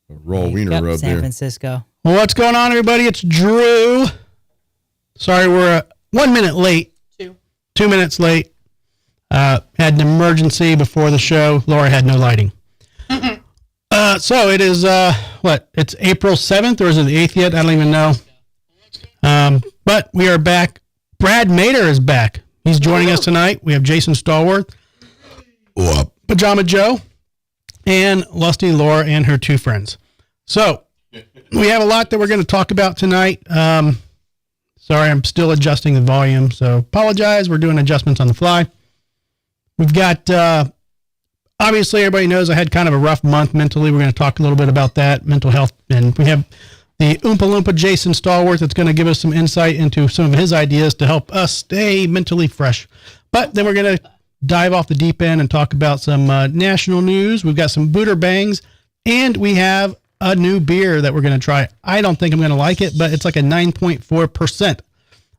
raw wiener rub San there. Francisco. Well, what's going on, everybody? It's Drew. Sorry, we're 1 minute late. 2 minutes late. Had an emergency before the show. Laura had no lighting. So it is, It's April 7th, or is it the 8th yet? I don't even know. But we are back. Brad Mader is back. He's joining us tonight. We have Jason Stallworth, Pajama Joe, and Lusty Laura and her two friends. So we have a lot that we're going to talk about tonight. Sorry, I'm still adjusting the volume, so apologize. We're doing adjustments on the fly. We've got, obviously, everybody knows I had kind of a rough month mentally. We're going to talk a little bit about that, mental health. And we have the Oompa Loompa Jason Stallworth that's going to give us some insight into some of his ideas to help us stay mentally fresh. But then we're going to dive off the deep end and talk about some national news. We've got some Buderbangs, and we have a new beer that we're going to try. I don't think I'm going to like it, but it's like a 9.4%.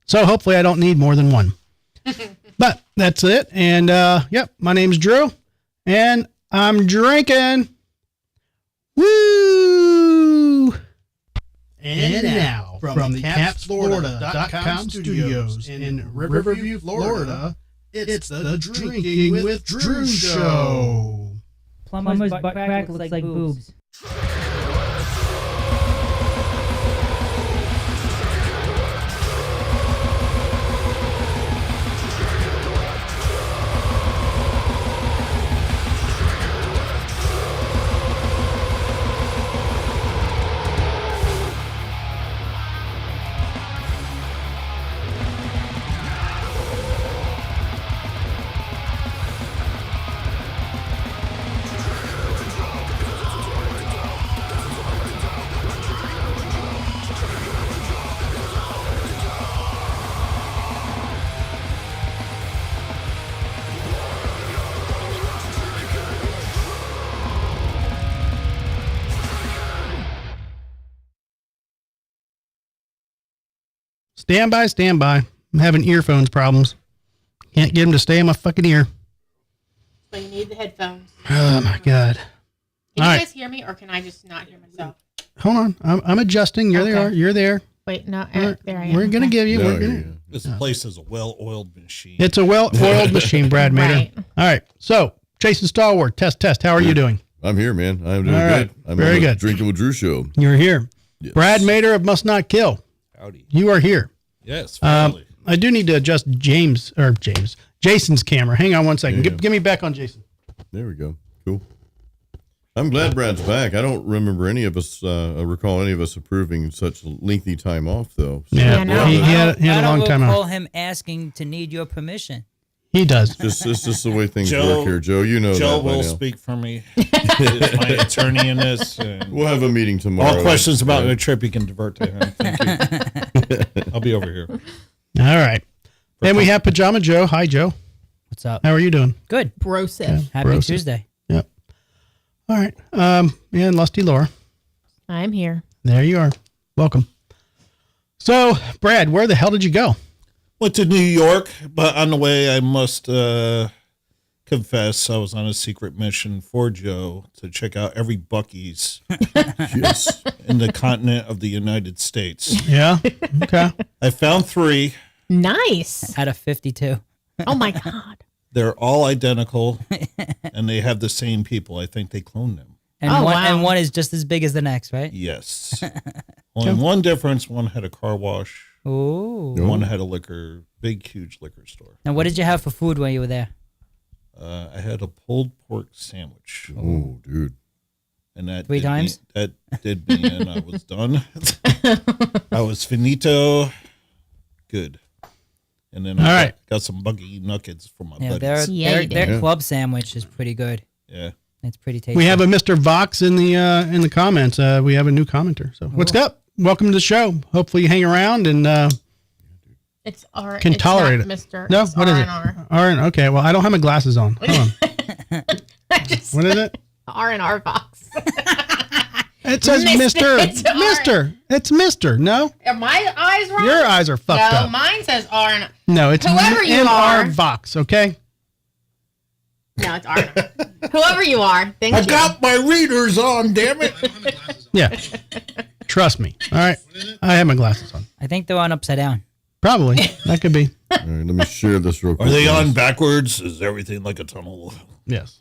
So hopefully I don't need more than one. But that's it. And yep, my name's Drew, and I'm drinking. Woo! And now, from the CapsFlorida.com studios in Riverview, Florida, it's the Drinking with Drew Show. Plumber's butt crack looks like boobs. Stand by. I'm having earphones problems. Can't get them to stay in my fucking ear. So you need the headphones. Oh my God. Can All you right. guys hear me, or can I just not hear myself? Hold on. I'm adjusting. You're Okay. there. You're there. Wait, no, We're, there I am. we're going to give you. No, we're gonna, yeah. This place is a well-oiled machine. It's a well-oiled machine, Brad Mader. Right. All right. So, Jason Stallworth, test. How are you doing? I'm here, man. I'm doing All right. good. I'm Very on the good. Drinking with Drew show. You're here. Yes. Brad Mader of Must Not Kill. Howdy. You are here. Yes, finally. I do need to adjust Jason's camera. Hang on one second. Yeah. Give me back on Jason. There we go. Cool. I'm glad Brad's back. I don't remember any of us, recall any of us approving such lengthy time off, though. So Yeah, no. he had a long time I don't recall off. him asking to need your permission. He does. It's just the way things Joe- work here, Joe. You know Joe that by will now. speak for me. He's my attorney in this. And We'll have a meeting tomorrow. all questions about the trip you can divert to him. Thank you. I'll be over here. All right. And we have Pajama Joe. Hi, Joe. What's up? How are you doing? Good. Broseph. Happy Gross. Tuesday. Yep. All right. And Lusty Laura. I'm here. There you are. Welcome. So, Brad, where the hell did you go? Went to New York, but on the way, I must confess I was on a secret mission for Joe to check out every Buc-ee's Yes. in the continent of the United States. Yeah. Okay. I found 3. Nice. Out of 52. Oh my God. They're all identical, and they have the same people. I think they cloned them. And Oh, one wow. and one is just as big as the next, right? Yes. Only one difference. One had a car wash. Ooh. One had a big, huge liquor store. And what did you have for food when you were there? I had a pulled pork sandwich. Oh, dude. And that 3 times? That did me in. I was done. I was finito. Good. And then I All right. got some buggy nuggets for my Yeah, buddies. Yeah, you their did. club sandwich is pretty good. Yeah. It's pretty tasty. We have a Mr. Vox in the comments. We have a new commenter. So, what's up? Welcome to the show. Hopefully, you hang around and It's R. can it's tolerate not it. Mr. No, It's what is it? R&R. R. Okay. Well, I don't have my glasses on. Hold on. What is it? R&R box. It says Mister. Mr. It's R. Mister. It's Mr. No, Are my eyes wrong? your eyes are fucked no, up. mine says R and No, it's Whoever you MR are. Vox. Okay. no, it's R. Whoever you are, thank I you. got my readers on, damn it. Yeah. Trust me. All right. I have my glasses on. I think they're on upside down. Probably. That could be. All right, let me share this real quick. Are they on backwards? Is everything like a tunnel? Yes.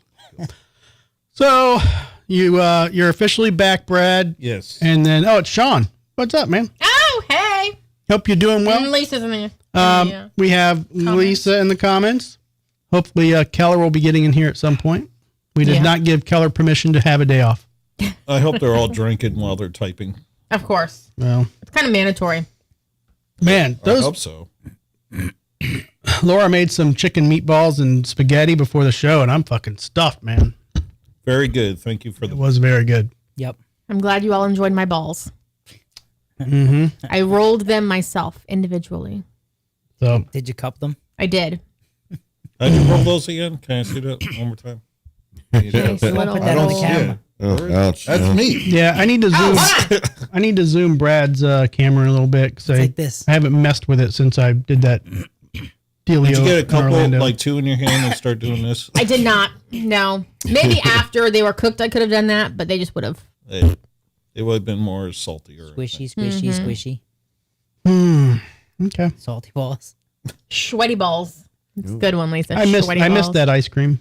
So you're officially back, Brad. Yes. And then it's Sean. What's up, man? Oh, hey. Hope you're doing well. Lisa's in there. We have Lisa in the comments. Hopefully Keller will be getting in here at some point. We did not give Keller permission to have a day off. I hope they're all drinking while they're typing. Of course. Well, It's kind of mandatory. man, I hope so. Laura made some chicken meatballs and spaghetti before the show, and I'm fucking stuffed, man. Very good. Thank you for It the. was very good. Yep. I'm glad you all enjoyed my balls. Mm-hmm. I rolled them myself individually. So Did you cup them? I did. How'd you roll those again? Can I see that one more time? Nice little- Put that on the camera. Oh, ouch. That's no. me. yeah, I need to zoom. I need to zoom Brad's camera a little bit because It's like this. I haven't messed with it since I did that dealio. Did you get a in couple, Orlando. like two in your hand and start doing this? I did not. No. Maybe after they were cooked, I could have done that, but they just would have. It would have been more saltier. Squishy, squishy, squishy. Okay. Salty balls. Sweaty balls. It's a good one, Lisa. I missed Sweaty balls. that ice cream.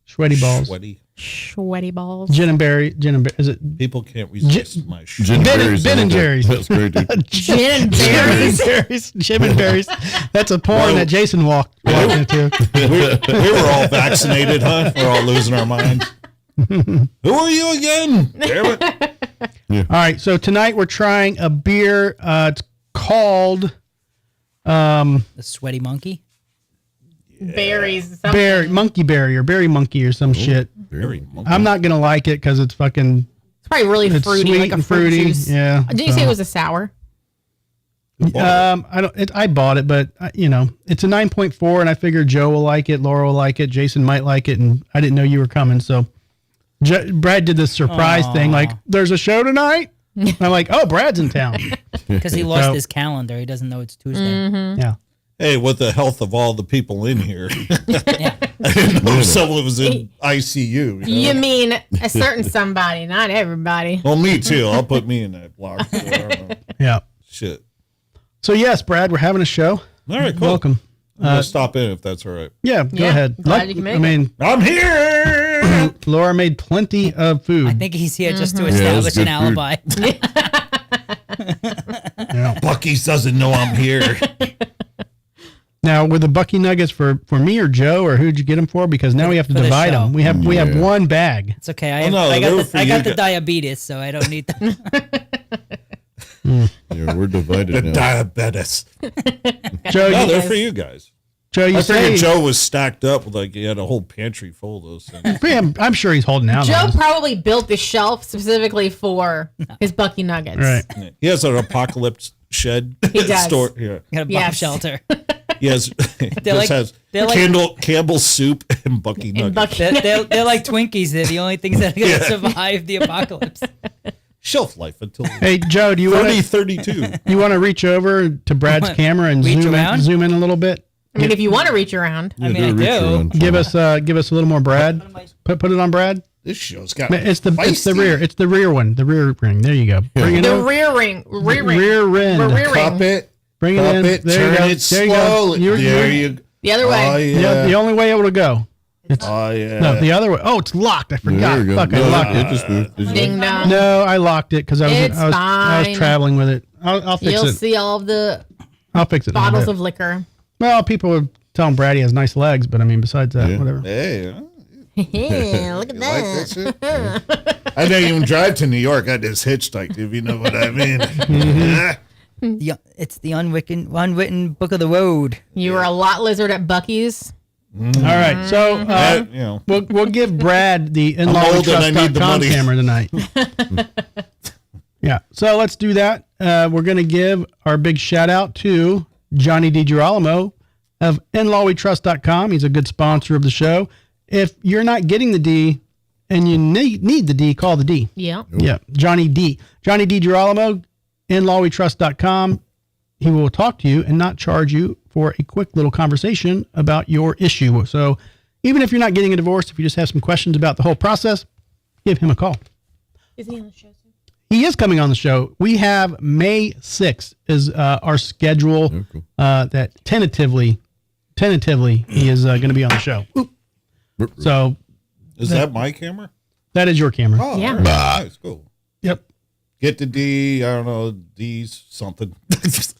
Sweaty balls. Sweaty. Sweaty balls. Gin and berry. Is it People can't resist my shit. Gin and Ben- berries, Ben I and like that. Jerry's. That's great, dude. Gin and berries. berries? Jim and berries. That's a porn that Jason walked into. We were all vaccinated, huh? We're all losing our minds. Who are you again? Damn it. All right, so tonight we're trying a beer. It's called The sweaty monkey. Berries. Monkey Berry or Berry Monkey or some shit. Very monkey. I'm not gonna like it because it's fucking It's probably really it's fruity, sweet like a and fruit fruity. juice. Yeah. Did you say it was a sour? I bought it, but it's a 9.4, and I figured Joe will like it, Laura will like it, Jason might like it, and I didn't know you were coming, so Brad did this surprise thing, like there's a show tonight. I'm like, oh, Brad's in town. Because he lost So- his calendar. He doesn't know it's Tuesday. Mm-hmm. Yeah. Hey, with the health of all the people in here, Yeah. I didn't know someone was in ICU. You know? You mean a certain somebody, not everybody. Well, me too. I'll put me in that block. So I don't know. Yeah. Shit. So yes, Brad, we're having a show. All right, cool. Welcome. I'm gonna stop in if that's all right. Yeah, go Yeah, ahead. glad you can make I mean, I'm here. Laura made plenty of food. I think he's here just to Yeah, it was establish an good food. alibi. Yeah. Bucky's doesn't know I'm here. Now, were the Bucky Nuggets for me or Joe, or who'd you get them for? Because now we have to For the divide show. them. We have Yeah. one bag. It's okay. Oh, no, they were for I you got the guys. diabetes, so I don't need them. Yeah, we're divided The now. diabetes. Joe, No, you, they're for you guys. Joe, you I say figured Joe was stacked up with he had a whole pantry full of those things. Yeah, I'm sure he's holding out. Joe on us. probably built the shelf specifically for his Bucky Nuggets. Right. He has an apocalypse shed. He does. Store. Yeah. Got a bomb Yes. shelter. He has, like- has they're like- Campbell's soup and Bucky And nuggets. Bucky They're like Twinkies. They're the only things that are going to survive the apocalypse. Shelf life until Hey, Joe, do you want 3032. to reach over to Brad's What? camera and Reach zoom around? in a little bit? I mean, if you want to reach around. I mean, do a I reach do. around. Give us a little more Brad. Put it on Brad. This show's got It's the feisty. rear. It's the rear one. The rear ring. There you go. Bring it The over. rear ring. Rear ring. Rear end. The rear Cup ring. it. Bring it Cup in. it. There you Turn go. it There you go. slowly. There you The other way. Oh, Yeah, yeah. the only way it will go. Oh, yeah. No, the other way. Oh, it's locked. I forgot. There you go. Fuck, I No, locked it it. just moved. Did you Ding like- dong. No, I locked it because I It's was fine. traveling with it. I'll fix You'll it. see all of the I'll fix it. in a bottles bit. of liquor. Well, people were telling Brad he has nice legs, but I mean, besides that, Yeah. whatever. Hey, huh? Yeah, look at You like that. that shit? I didn't even drive to New York. I just hitchhiked, if you know what I mean. It's the unwritten book of the road. You were a lot lizard at Bucky's. All right, so You know. we'll give Brad the I'm old and I need the inlawtrust.com money. camera tonight. Yeah, so let's do that. We're going to give our big shout out to Johnny DiGirolamo of inlawwetrust.com. He's a good sponsor of the show. If you're not getting the D and you need the D, call the D. Yeah. Yeah, Johnny D. Johnny DiGirolamo, inlawwetrust.com. He will talk to you and not charge you for a quick little conversation about your issue. So even if you're not getting a divorce, if you just have some questions about the whole process, give him a call. Is he on the show soon? he is coming on the show. We have May 6th is our schedule cool. that tentatively he is going to be on the show. Oop. So Is that my camera? that is your camera. Oh, Yeah. all right. Nice, cool. Yep. Get the D, I don't know, D's something.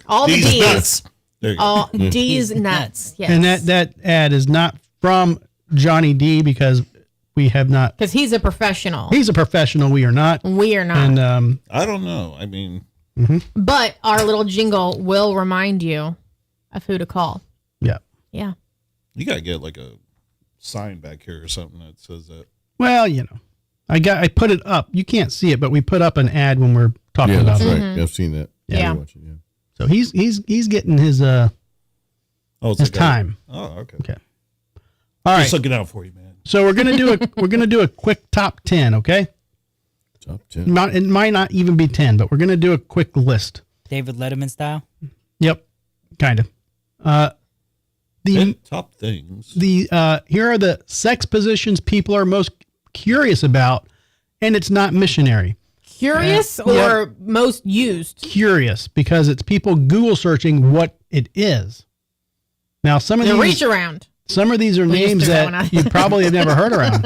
All the D's. nuts. There you go. All D's nuts. Yes. And that ad is not from Johnny D because we have not. Because he's a professional. He's a professional. We are not. We are not. And I don't know. I mean, but our little jingle will remind you of who to call. yeah. Yeah. you got to get like a sign back here or something that says that. Well, I put it up. You can't see it, but we put up an ad when we're talking Yeah, about that's it. right. I've seen that. Yeah. I watch it, yeah. So he's getting his Oh, it's his like a- time. oh, okay. Okay. All right. Just looking out for you, man. So we're gonna do a quick top 10. Okay. Top 10. It might not even be 10, but we're gonna do a quick list. David Letterman style. Yep. Kind of. Top things. Here are the sex positions people are most curious about, and it's not missionary. Curious or most used? Curious because it's people Google searching what it is. Now some of The these reach around. some of these are used to names that one. that you probably have never heard around.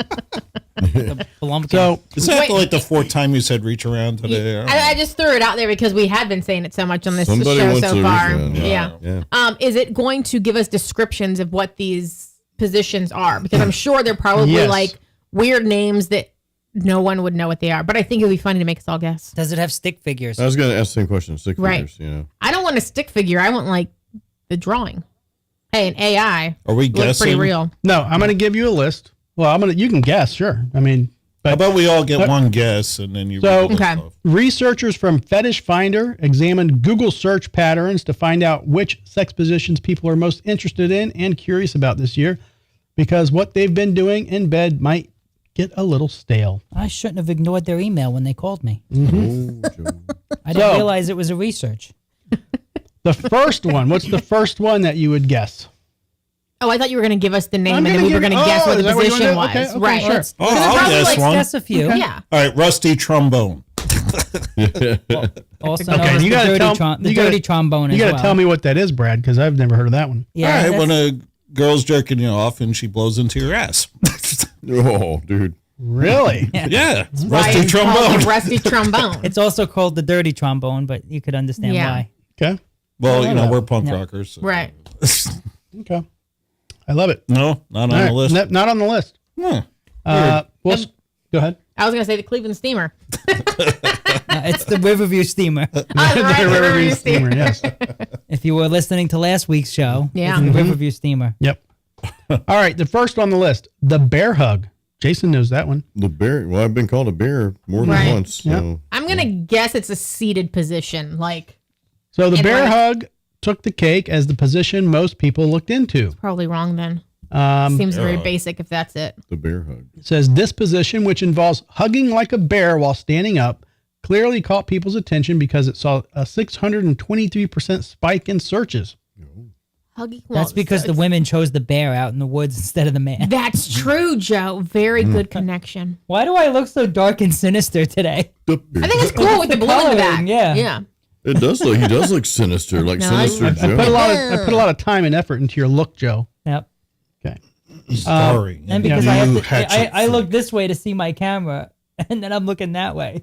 The Blumkin. So Is that Wait. like the fourth time you said reach around today? I don't know. I just threw it out there because we have been saying it so much on this Somebody show wants so to far. reach around, Yeah. Yeah. Is it going to give us descriptions of what these positions are? Because I'm sure they're probably Yes. like weird names that no one would know what they are. But I think it would be funny to make us all guess. Does it have stick figures? I was going to ask the same question. Stick Right. figures, I don't want a stick figure. I want like the drawing. Hey, an AI Are we looks guessing? pretty real. no, I'm going to give you a list. Well, you can guess, sure. I mean, How but about we all get one guess and then you So- read the list Okay. off? researchers from Fetish Finder examined Google search patterns to find out which sex positions people are most interested in and curious about this year, because what they've been doing in bed might get a little stale. I shouldn't have ignored their email when they called me. Oh, Joe. I didn't So- realize it was a research. The first one, what's the first one that you would guess? Oh, I thought you were going to give us the name I'm and then gonna we were give- going to guess oh, what is the that what you position wanna was. do? Okay, okay, Right. sure. Let's, Oh, Because I'll probably guess like one. guess a few. Yeah. All right, rusty trombone. Also Okay, known as you the gotta dirty, tell- the you gotta- dirty trombone You as got to well. tell me what that is, Brad, because I've never heard of that one. Yeah, All right, that's- when a girl's jerking you off and she blows into your ass. Oh, dude. Really? Yeah, it's Why rusty it's called trombone. the rusty trombone. it's also called the dirty trombone, but you could understand Yeah. why. Okay. Well, you know, that. we're punk Yeah. rockers. So. Right. Okay. I love it. No, not on All the right, list. Not on the list. Huh. Well, go ahead. I was going to say the Cleveland Steamer. It's the Riverview Steamer. Oh, right, the Riverview Steamer, yes. If you were listening to last week's show, Yeah. it's the Riverview Steamer. Yep. All right, the first on the list, the bear hug. Jason knows that one. The bear. Well, I've been called a bear more than Right. once. So. I'm going to guess it's a seated position. Like, So the And bear like- hug took the cake as the position most people looked into. probably wrong then. Um, Seems very basic if that's it. The bear hug. It says this position, which involves hugging like a bear while standing up, clearly caught people's attention because it saw a 623% spike in searches. Hugging. That's because the women chose the bear out in the woods instead of the man. That's true, Joe. Very good connection. Why do I look so dark and sinister today? The bear. I think it's cool with the blue in the back. coloring, yeah. Yeah. It does look. He does look sinister, like No, Sinister I Joe. put a lot of time and effort into your look, Joe. Yep. Okay. Starring. And in because new I have to, hatchet I look fruit. this way to see my camera, and then I'm looking that way.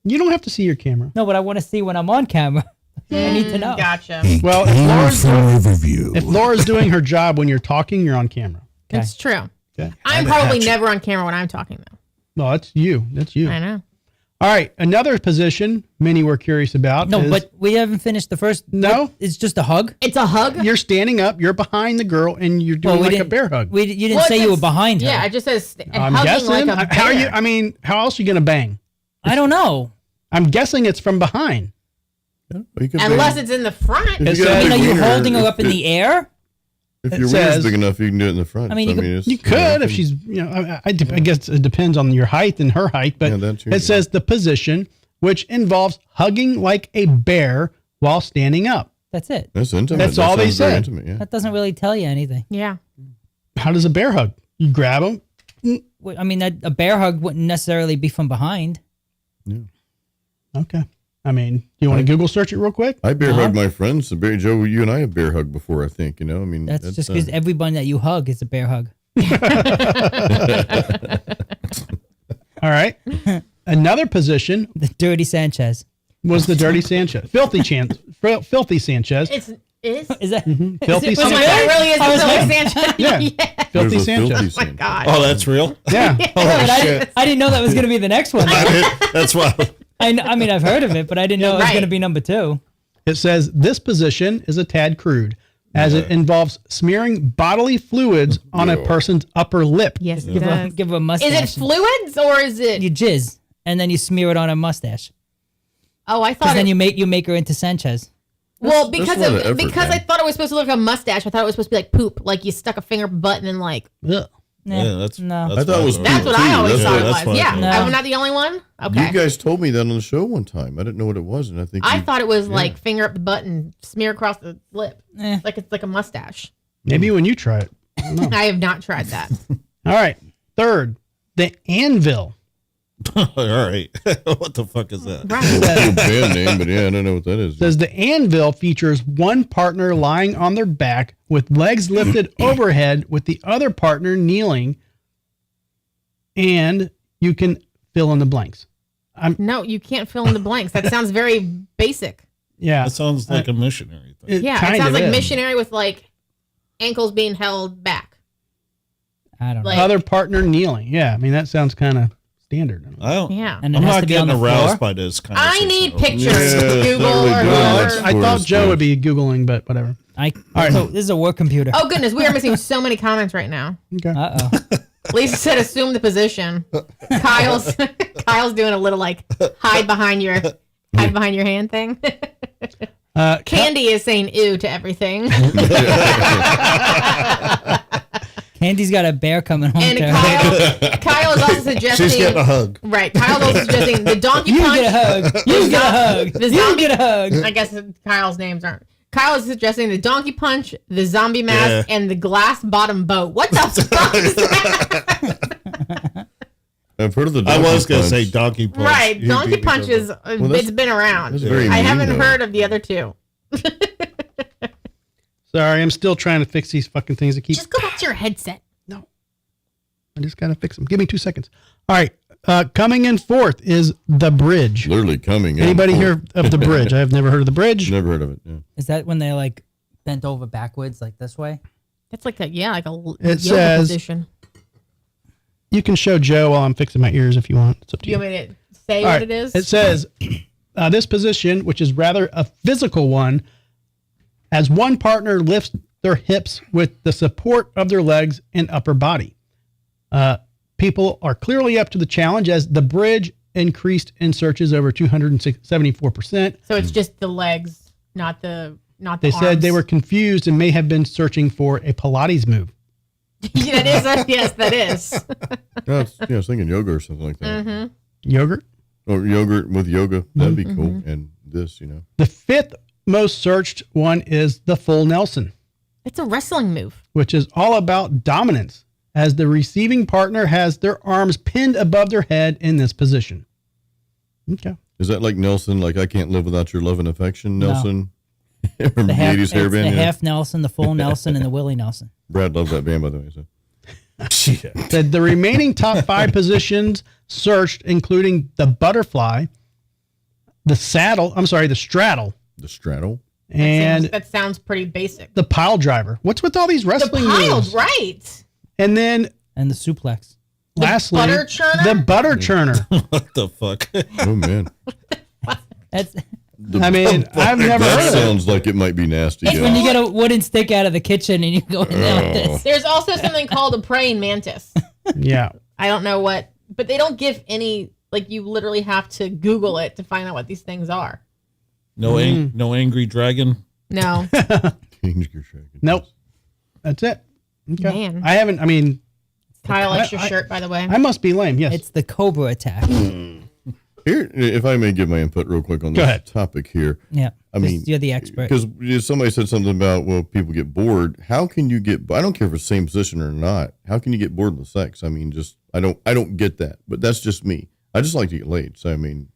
You don't have to see your camera. No, but I want to see when I'm on camera. I need to know. Gotcha. Well, if Laura's doing her job when you're talking, you're on camera. It's true. Okay. I'm probably never on camera when I'm talking, though. No, that's you. That's you. I know. All right. Another position many were curious about. No, is but we haven't finished the first. No. what? It's just a hug. It's a hug? you're standing up, you're behind the girl, and you're doing we like a didn't- bear hug. You didn't Well, say it you were says- behind her. Yeah, it just says I'm hugging guessing. like a bear. How are you? I mean, how else are you gonna bang? I don't know. I'm guessing it's from behind. Well, you could Unless bang- it's in the front. If It you got a says- I mean, are big you wiener, holding her if up in it- the air? If It your says- wiener's big enough, you can do it in the front. I mean, you could- it's, You could if she's, I guess it depends on your height and her height, but Yeah, that's true. it says the position, which involves hugging like a bear while standing up. That's it. That's intimate. That's That all they sounds very said. Intimate, yeah. That doesn't really tell you anything. Yeah. How does a bear hug? You grab them. I mean, a bear hug wouldn't necessarily be from behind. All Okay. I mean, you want to Google search it real quick? I bear hug my friends. And Barry Joe, you and I have bear hugged before, I think. You know, I mean, That's just because everyone that you hug is a bear hug. All right. Another position The dirty Sanchez. was the dirty Sanchez. Filthy Sanchez. Is Is that? Filthy Oh my Sanchez. God, it really is I was the like- Sanchez. Yeah. Filthy There's a Sanchez. Oh my God. Oh, that's real. Yeah. I didn't know that was going to be the next one. That's why. I mean, I've heard of it, but I didn't know it was Right. going to be number 2. It says this position is a tad crude as it involves smearing bodily fluids on a person's upper lip. Yes, it Give her, does. give her a mustache. Is it fluids or is it? You jizz, and then you smear it on a mustache. Oh, I Because thought then it. you make her into Sanchez. Well, That's because a lot of effort, because I man. thought it was supposed to look like a mustache. I thought it was supposed to be like poop, like you stuck a finger up a butt and then like. Ugh. Yeah, that's no. I thought it was That's what I always That's thought what- it that's was. what I Yeah, thought. I'm not the only one. Okay. You guys told me that on the show one time. I didn't know what it was, and I think I thought it was like finger up the butt and smear across the lip, Eh. like it's like a mustache. Maybe when you try it. I have not tried that. All right. Third, the anvil. All right. What the fuck is that? Right. Cool band name, but yeah, I don't know what that is. Says the anvil features one partner lying on their back with legs lifted overhead with the other partner kneeling, and you can fill in the blanks. No, you can't fill in the blanks. That sounds very basic. Yeah. That sounds like a missionary thing. Yeah, it kind sounds of like is. missionary with like ankles being held back. I don't know. Like- Other partner kneeling. Yeah. I mean, that sounds kind of standard. I don't. Yeah. And it I'm has not to be on getting the aroused floor. by this kind I of. need situation. pictures. Yeah, it's Google not really or good. whatever. I thought Joe stuff. would be Googling, but whatever. So this is a work computer. Oh goodness, we are missing so many comments right now. Okay. Uh oh. Lisa said, "Assume the position." Kyle's doing a little like hide behind your hand thing. Candy is saying "ew" to everything, Candy's got a bear coming home and to her. Kyle is also suggesting. She's getting a hug. Right, Kyle's also suggesting the donkey You punch. get a hug. You get a hug. The You zombie- get a hug. I guess Kyle's names aren't. Kyle is suggesting the donkey punch, the zombie mask, and the glass bottom boat. What the fuck is that? I've heard of the. I was going to say donkey punch. Right, You donkey beat me punch to is it. it's been around. that's very I mean, haven't though. heard of the other two. Sorry, I'm still trying to fix these fucking things that keep. Just go back to your headset. I just gotta fix them. Give me 2 seconds. All right. Coming in fourth is the bridge. Literally coming. in. Anybody hear of the bridge? I have never heard of the bridge. Never heard of it. Yeah. Is that when they like bent over backwards like this way? That's like a yoga It says- position. You can show Joe while I'm fixing my ears if you want. It's up to Do you. you want me to say All what right. it is? It says this position, which is rather a physical one, as one partner lifts their hips with the support of their legs and upper body. People are clearly up to the challenge as the bridge increased in searches over 274%. So it's just the legs, not the They said they arms. were confused and may have been searching for a Pilates move. Yeah, that is. Yes, that is. I was thinking yoga or something like that. Mm-hmm. Yogurt. Or yogurt with yoga. That'd be cool. And this, The fifth most searched one is the full Nelson, It's a wrestling move. which is all about dominance, as the receiving partner has their arms pinned above their head in this position. Okay. Is that like Nelson? Like I can't live without your love and affection, No. Nelson. Remember The the half, 80s it's hair the band? Yeah. half Nelson, the full Nelson, and the Willie Nelson. Brad loved that band, by the way. So. Shit. Said the remaining top 5 positions searched, including the butterfly, the straddle, The straddle. and that sounds pretty basic. the pile driver. What's with all these The wrestling piles, moves? right? And then And the suplex. lastly, butter churner? the butter churner. What the fuck? Oh, man. That's I mean, I've never That heard of it. sounds like it might be nasty. It's yeah. when you get a wooden stick out of the kitchen and you go in there like this. There's also something called a praying mantis. Yeah. I don't know what, but they don't give any. Like you literally have to Google it to find out what these things are. No, no angry dragon. No, Nope. That's it. Okay. Man. I haven't, I mean, Kyle likes your I- shirt, by the way. I must be lame. Yes. It's the Cobra attack. Here, if I may give my input real quick on Go this ahead. topic here. Yeah. I mean, you're the expert. Because somebody said something about, well, people get bored. How can you get, I don't care if it's the same position or not. How can you get bored with sex? I mean, I don't get that, but that's just me. I just like to get laid. So, I mean,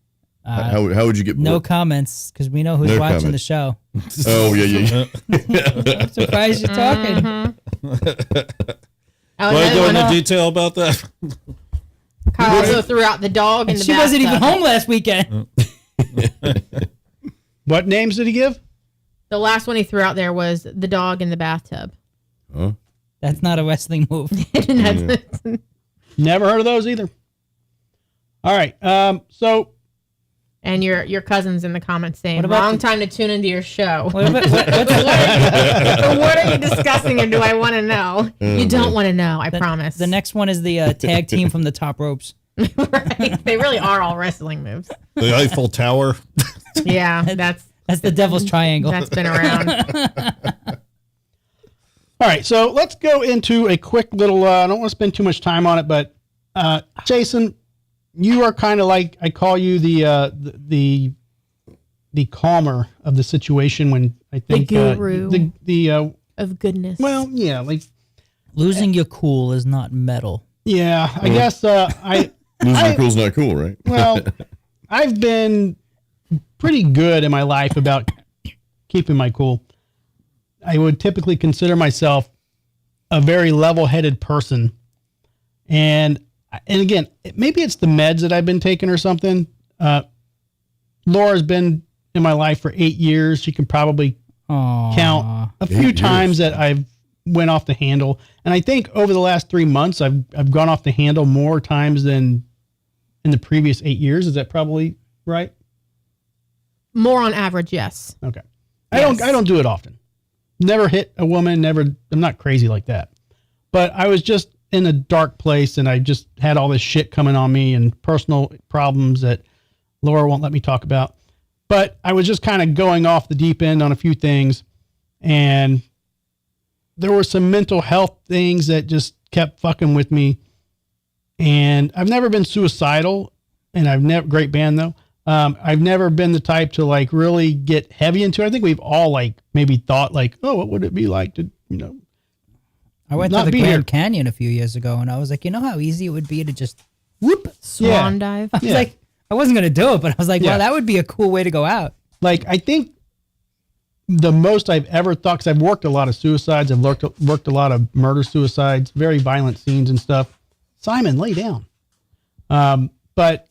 How would you get No bored? comments, because we know who's No watching comment. the show. Oh yeah. I'm surprised you're talking. Oh, Do I another go one. into detail about that? Kyle also threw out the dog in the She wasn't even bathtub. home last weekend. What names did he give? The last one he threw out there was the dog in the bathtub. Huh? That's not a wrestling move. Never heard of those either. All right. So And your cousin's in the comments saying, What about wrong the- time to tune into your show. What about, what's What are you discussing, or do I want to know? You don't want to know, I promise. the next one? Is the tag team from the top ropes. Right? They really are all wrestling moves. The Eiffel Tower. Yeah, that's That's the Devil's Triangle. that's been around. all right. So let's go into a quick little. I don't want to spend too much time on it, but Jason, you are kind of like, I call you the calmer of the situation when I think guru. the Of goodness. well, yeah, like Losing your cool is not metal. yeah, I guess Losing your cool's not cool, right? well, I've been pretty good in my life about keeping my cool. I would typically consider myself a very level-headed person. And again, maybe it's the meds that I've been taking or something. Laura's been in my life for 8 years. She can probably Aww. count a 8 few years. times that I've went off the handle. And I think over the last 3 months, I've gone off the handle more times than in the previous 8 years. Is that probably right? More on average, yes. Okay. Yes. I don't do it often. Never hit a woman, I'm not crazy like that. But I was just in a dark place and I just had all this shit coming on me and personal problems that Laura won't let me talk about. But I was just kind of going off the deep end on a few things, and there were some mental health things that just kept fucking with me. And I've never been suicidal, and I've never, great band though. I've never been the type to like really get heavy into it. I think we've all like maybe thought like, oh, what would it be like to, I went Not to the be Grand here. Canyon a few years ago, and I was like, you know how easy it would be to just whoop. Swan dive. I was Yeah. like, I wasn't gonna do it, but I was like, Yeah. wow, that would be a cool way to go out. Like, I think the most I've ever thought, because I've worked a lot of suicides, I've worked a lot of murder suicides, very violent scenes and stuff. Simon, lay down. But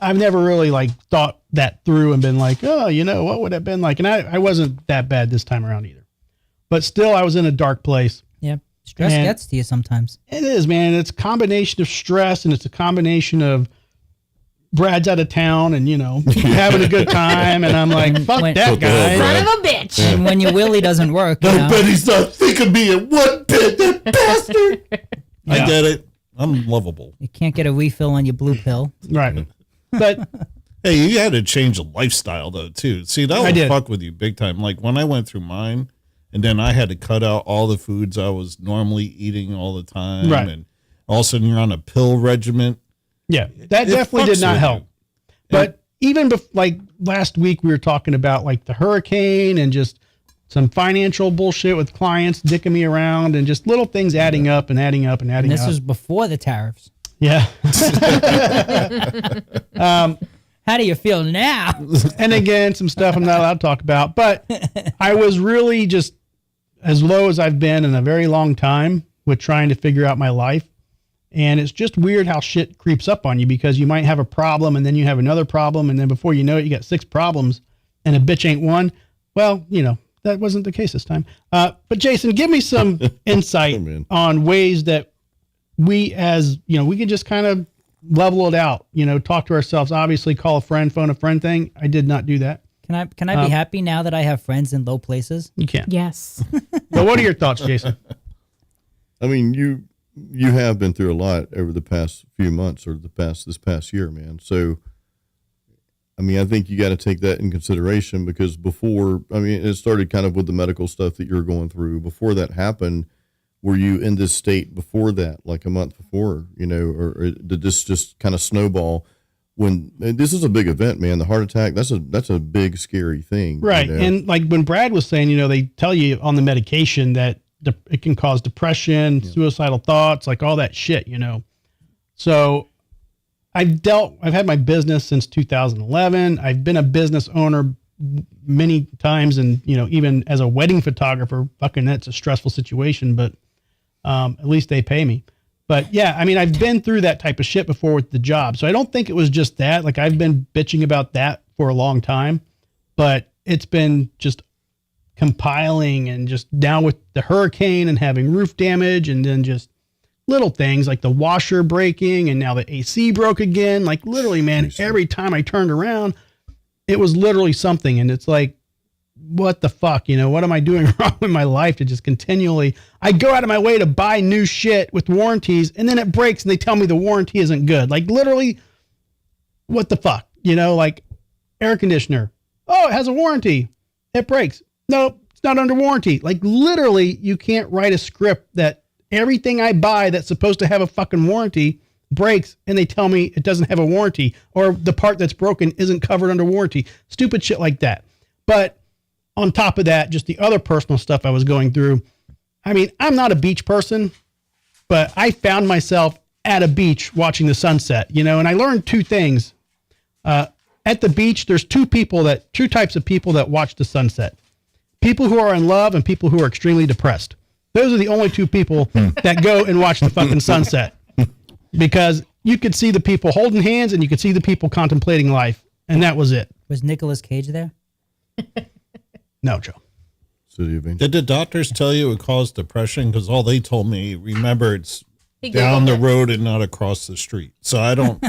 I've never really like thought that through and been like, oh, what would it have been like? And I wasn't that bad this time around either. But still, I was in a dark place. Yeah, stress And- gets to you sometimes. It is, man. It's a combination of stress, and it's a combination of Brad's out of town and, having a good time. And I'm like, fuck Wait. that What the hell, guy. Brad? Son of a bitch. And when your willy doesn't work, you I know, bet he's not thinking me in one bit, that bastard. Yeah. I get it. I'm lovable. you can't get a refill on your blue pill. Right. But Hey, you had to change a lifestyle though too. See, that I would did. fuck with you big time. Like when I went through mine, and then I had to cut out all the foods I was normally eating all the time, Right. and all of a sudden you're on a pill regimen. yeah, that It definitely fucks did not with help. you. But even like last week, we were talking about like the hurricane and just some financial bullshit with clients dicking me around and just little things adding up and adding up and adding And this up. was before the tariffs. Yeah. How do you feel now? And again, some stuff I'm not allowed to talk about. But I was really just as low as I've been in a very long time with trying to figure out my life. And it's just weird how shit creeps up on you because you might have a problem and then you have another problem. And then before you know it, you got 6 problems and a bitch ain't one. Well, that wasn't the case this time. But Jason, give me some insight Oh, man. on ways that we we can just kind of level it out, talk to ourselves, obviously call a friend, phone a friend thing. I did not do that. Can I be happy now that I have friends in low places? You can't. Yes. But what are your thoughts, Jason? I mean, you have been through a lot over the past few months or this past year, man. So, I mean, I think you got to take that in consideration because it started kind of with the medical stuff that you're going through. Before that happened, were you in this state before that, like a month before, or did this just kind of snowball? When this is a big event, man, the heart attack, that's a big, scary thing. Right. And like when Brad was saying, they tell you on the medication that it can cause depression, suicidal thoughts, like all that shit, So I've had my business since 2011. I've been a business owner many times, and even as a wedding photographer, fucking that's a stressful situation, but at least they pay me. But yeah, I mean, I've been through that type of shit before with the job. So I don't think it was just that. Like, I've been bitching about that for a long time, but it's been just compiling, and just now with the hurricane and having roof damage, and then just little things like the washer breaking, and now the AC broke again. Like, literally, man, every time I turned around, it was literally something. And it's like, what the fuck? What am I doing wrong with my life to just continually, I go out of my way to buy new shit with warranties, and then it breaks and they tell me the warranty isn't good. Like, literally, what the fuck? Like, air conditioner. Oh, it has a warranty. It breaks. Nope, it's not under warranty. Like, literally, you can't write a script that everything I buy that's supposed to have a fucking warranty breaks, and they tell me it doesn't have a warranty, or the part that's broken isn't covered under warranty. Stupid shit like that. But on top of that, just the other personal stuff I was going through. I mean, I'm not a beach person, but I found myself at a beach watching the sunset, and I learned two things. At the beach, there's two types of people that watch the sunset. People who are in love and people who are extremely depressed. Those are the only two people that go and watch the fucking sunset, because you could see the people holding hands and you could see the people contemplating life. And that was it. Was Nicolas Cage there? No, Joe. City of Angels. Did the doctors tell you it caused depression? Because all they told me, remember, it's He down Googled the it. road and not across the street. So I don't. I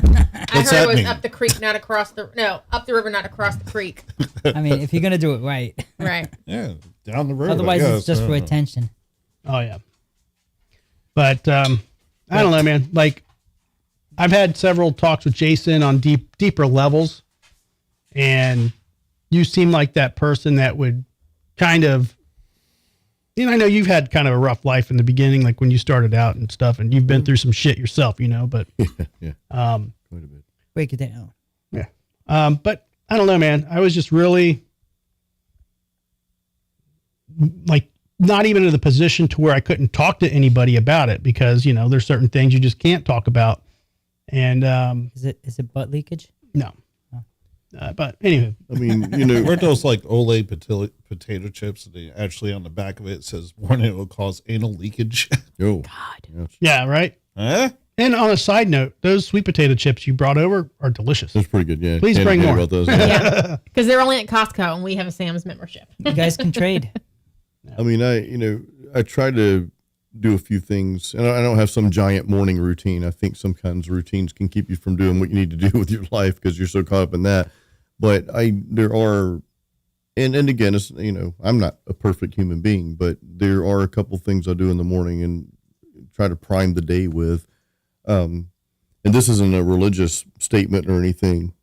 What's heard that it was mean? up the creek, not across the. No, up the river, not across the creek. I mean, if you're gonna do it right. Right. Yeah, down the road. I Otherwise, guess. it's just I for don't know. attention. Oh yeah. But I don't know, man. Like, I've had several talks with Jason on deeper levels, and you seem like that person that would kind of, I know you've had kind of a rough life in the beginning, like when you started out and stuff, and you've been through some shit yourself, but Yeah. Quite a bit. Break it down. yeah. But I don't know, man. I was just really like not even in the position to where I couldn't talk to anybody about it, because, there's certain things you just can't talk about. And Is it butt leakage? no. But anyway, I mean, Weren't those like Olay potato chips? They actually on the back of it says warning, it will cause anal leakage. oh, God. yes. yeah, right. Huh? And on a side note, those sweet potato chips you brought over are delicious. That's pretty good. Yeah. Please Can't bring forget more. about those. Yeah. Because they're only at Costco, and we have a Sam's membership. You guys can trade. I mean, I try to do a few things, and I don't have some giant morning routine. I think some kinds of routines can keep you from doing what you need to do with your life because you're so caught up in that. But there are, and again, it's, I'm not a perfect human being, but there are a couple things I do in the morning and try to prime the day with. And this isn't a religious statement or anything,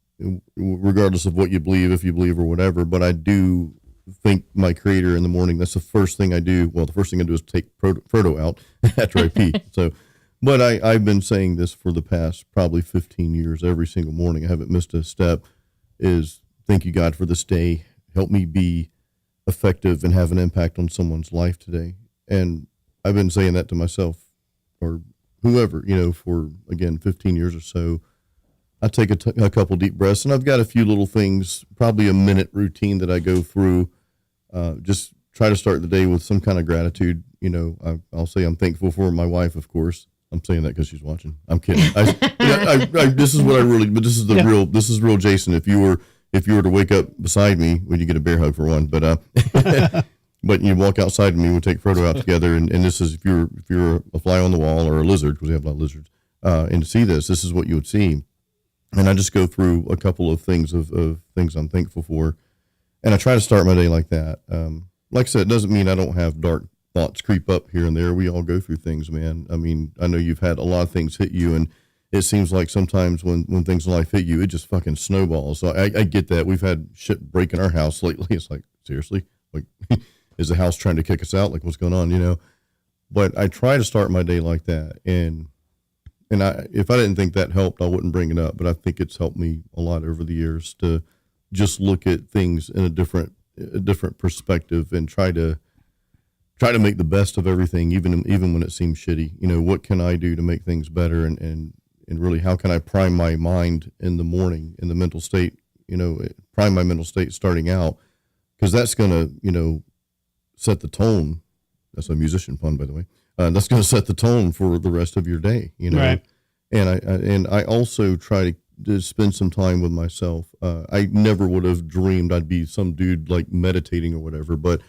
regardless of what you believe, if you believe or whatever, but I do think my creator in the morning. That's the first thing I do. Well, the first thing I do is take Frodo out after I pee. So, but I've been saying this for the past probably 15 years, every single morning. I haven't missed a step. Is thank you, God, for this day. Help me be effective and have an impact on someone's life today. And I've been saying that to myself or whoever, for, again, 15 years or so. I take a couple deep breaths, and I've got a few little things, probably a minute routine that I go through. Just try to start the day with some kind of gratitude. I'll say I'm thankful for my wife, of course. I'm saying that because she's watching. I'm kidding. This is what I really, but this is this is real Jason. If you were to wake up beside me, would you get a bear hug for one? But, but you walk outside and we'll take Frodo out together. And this is, if you're a fly on the wall or a lizard, because we have a lot of lizards, and to see this is what you would see. And I just go through a couple of things of things I'm thankful for. And I try to start my day like that. Like I said, it doesn't mean I don't have dark thoughts creep up here and there. We all go through things, man. I mean, I know you've had a lot of things hit you, and it seems like sometimes when things in life hit you, it just fucking snowballs. So I get that. We've had shit break in our house lately. It's like, seriously? Like, is the house trying to kick us out? Like, what's going on, But I try to start my day like that. And if I didn't think that helped, I wouldn't bring it up. But I think it's helped me a lot over the years to just look at things in a different perspective and try to make the best of everything, even when it seems shitty. What can I do to make things better? And and really how can I prime my mind in the morning in the mental state, prime my mental state starting out, because that's going to, set the tone. That's a musician pun, by the way. That's going to set the tone for the rest of your day, Right. And I also try to spend some time with myself. I never would have dreamed I'd be some dude like meditating or whatever, but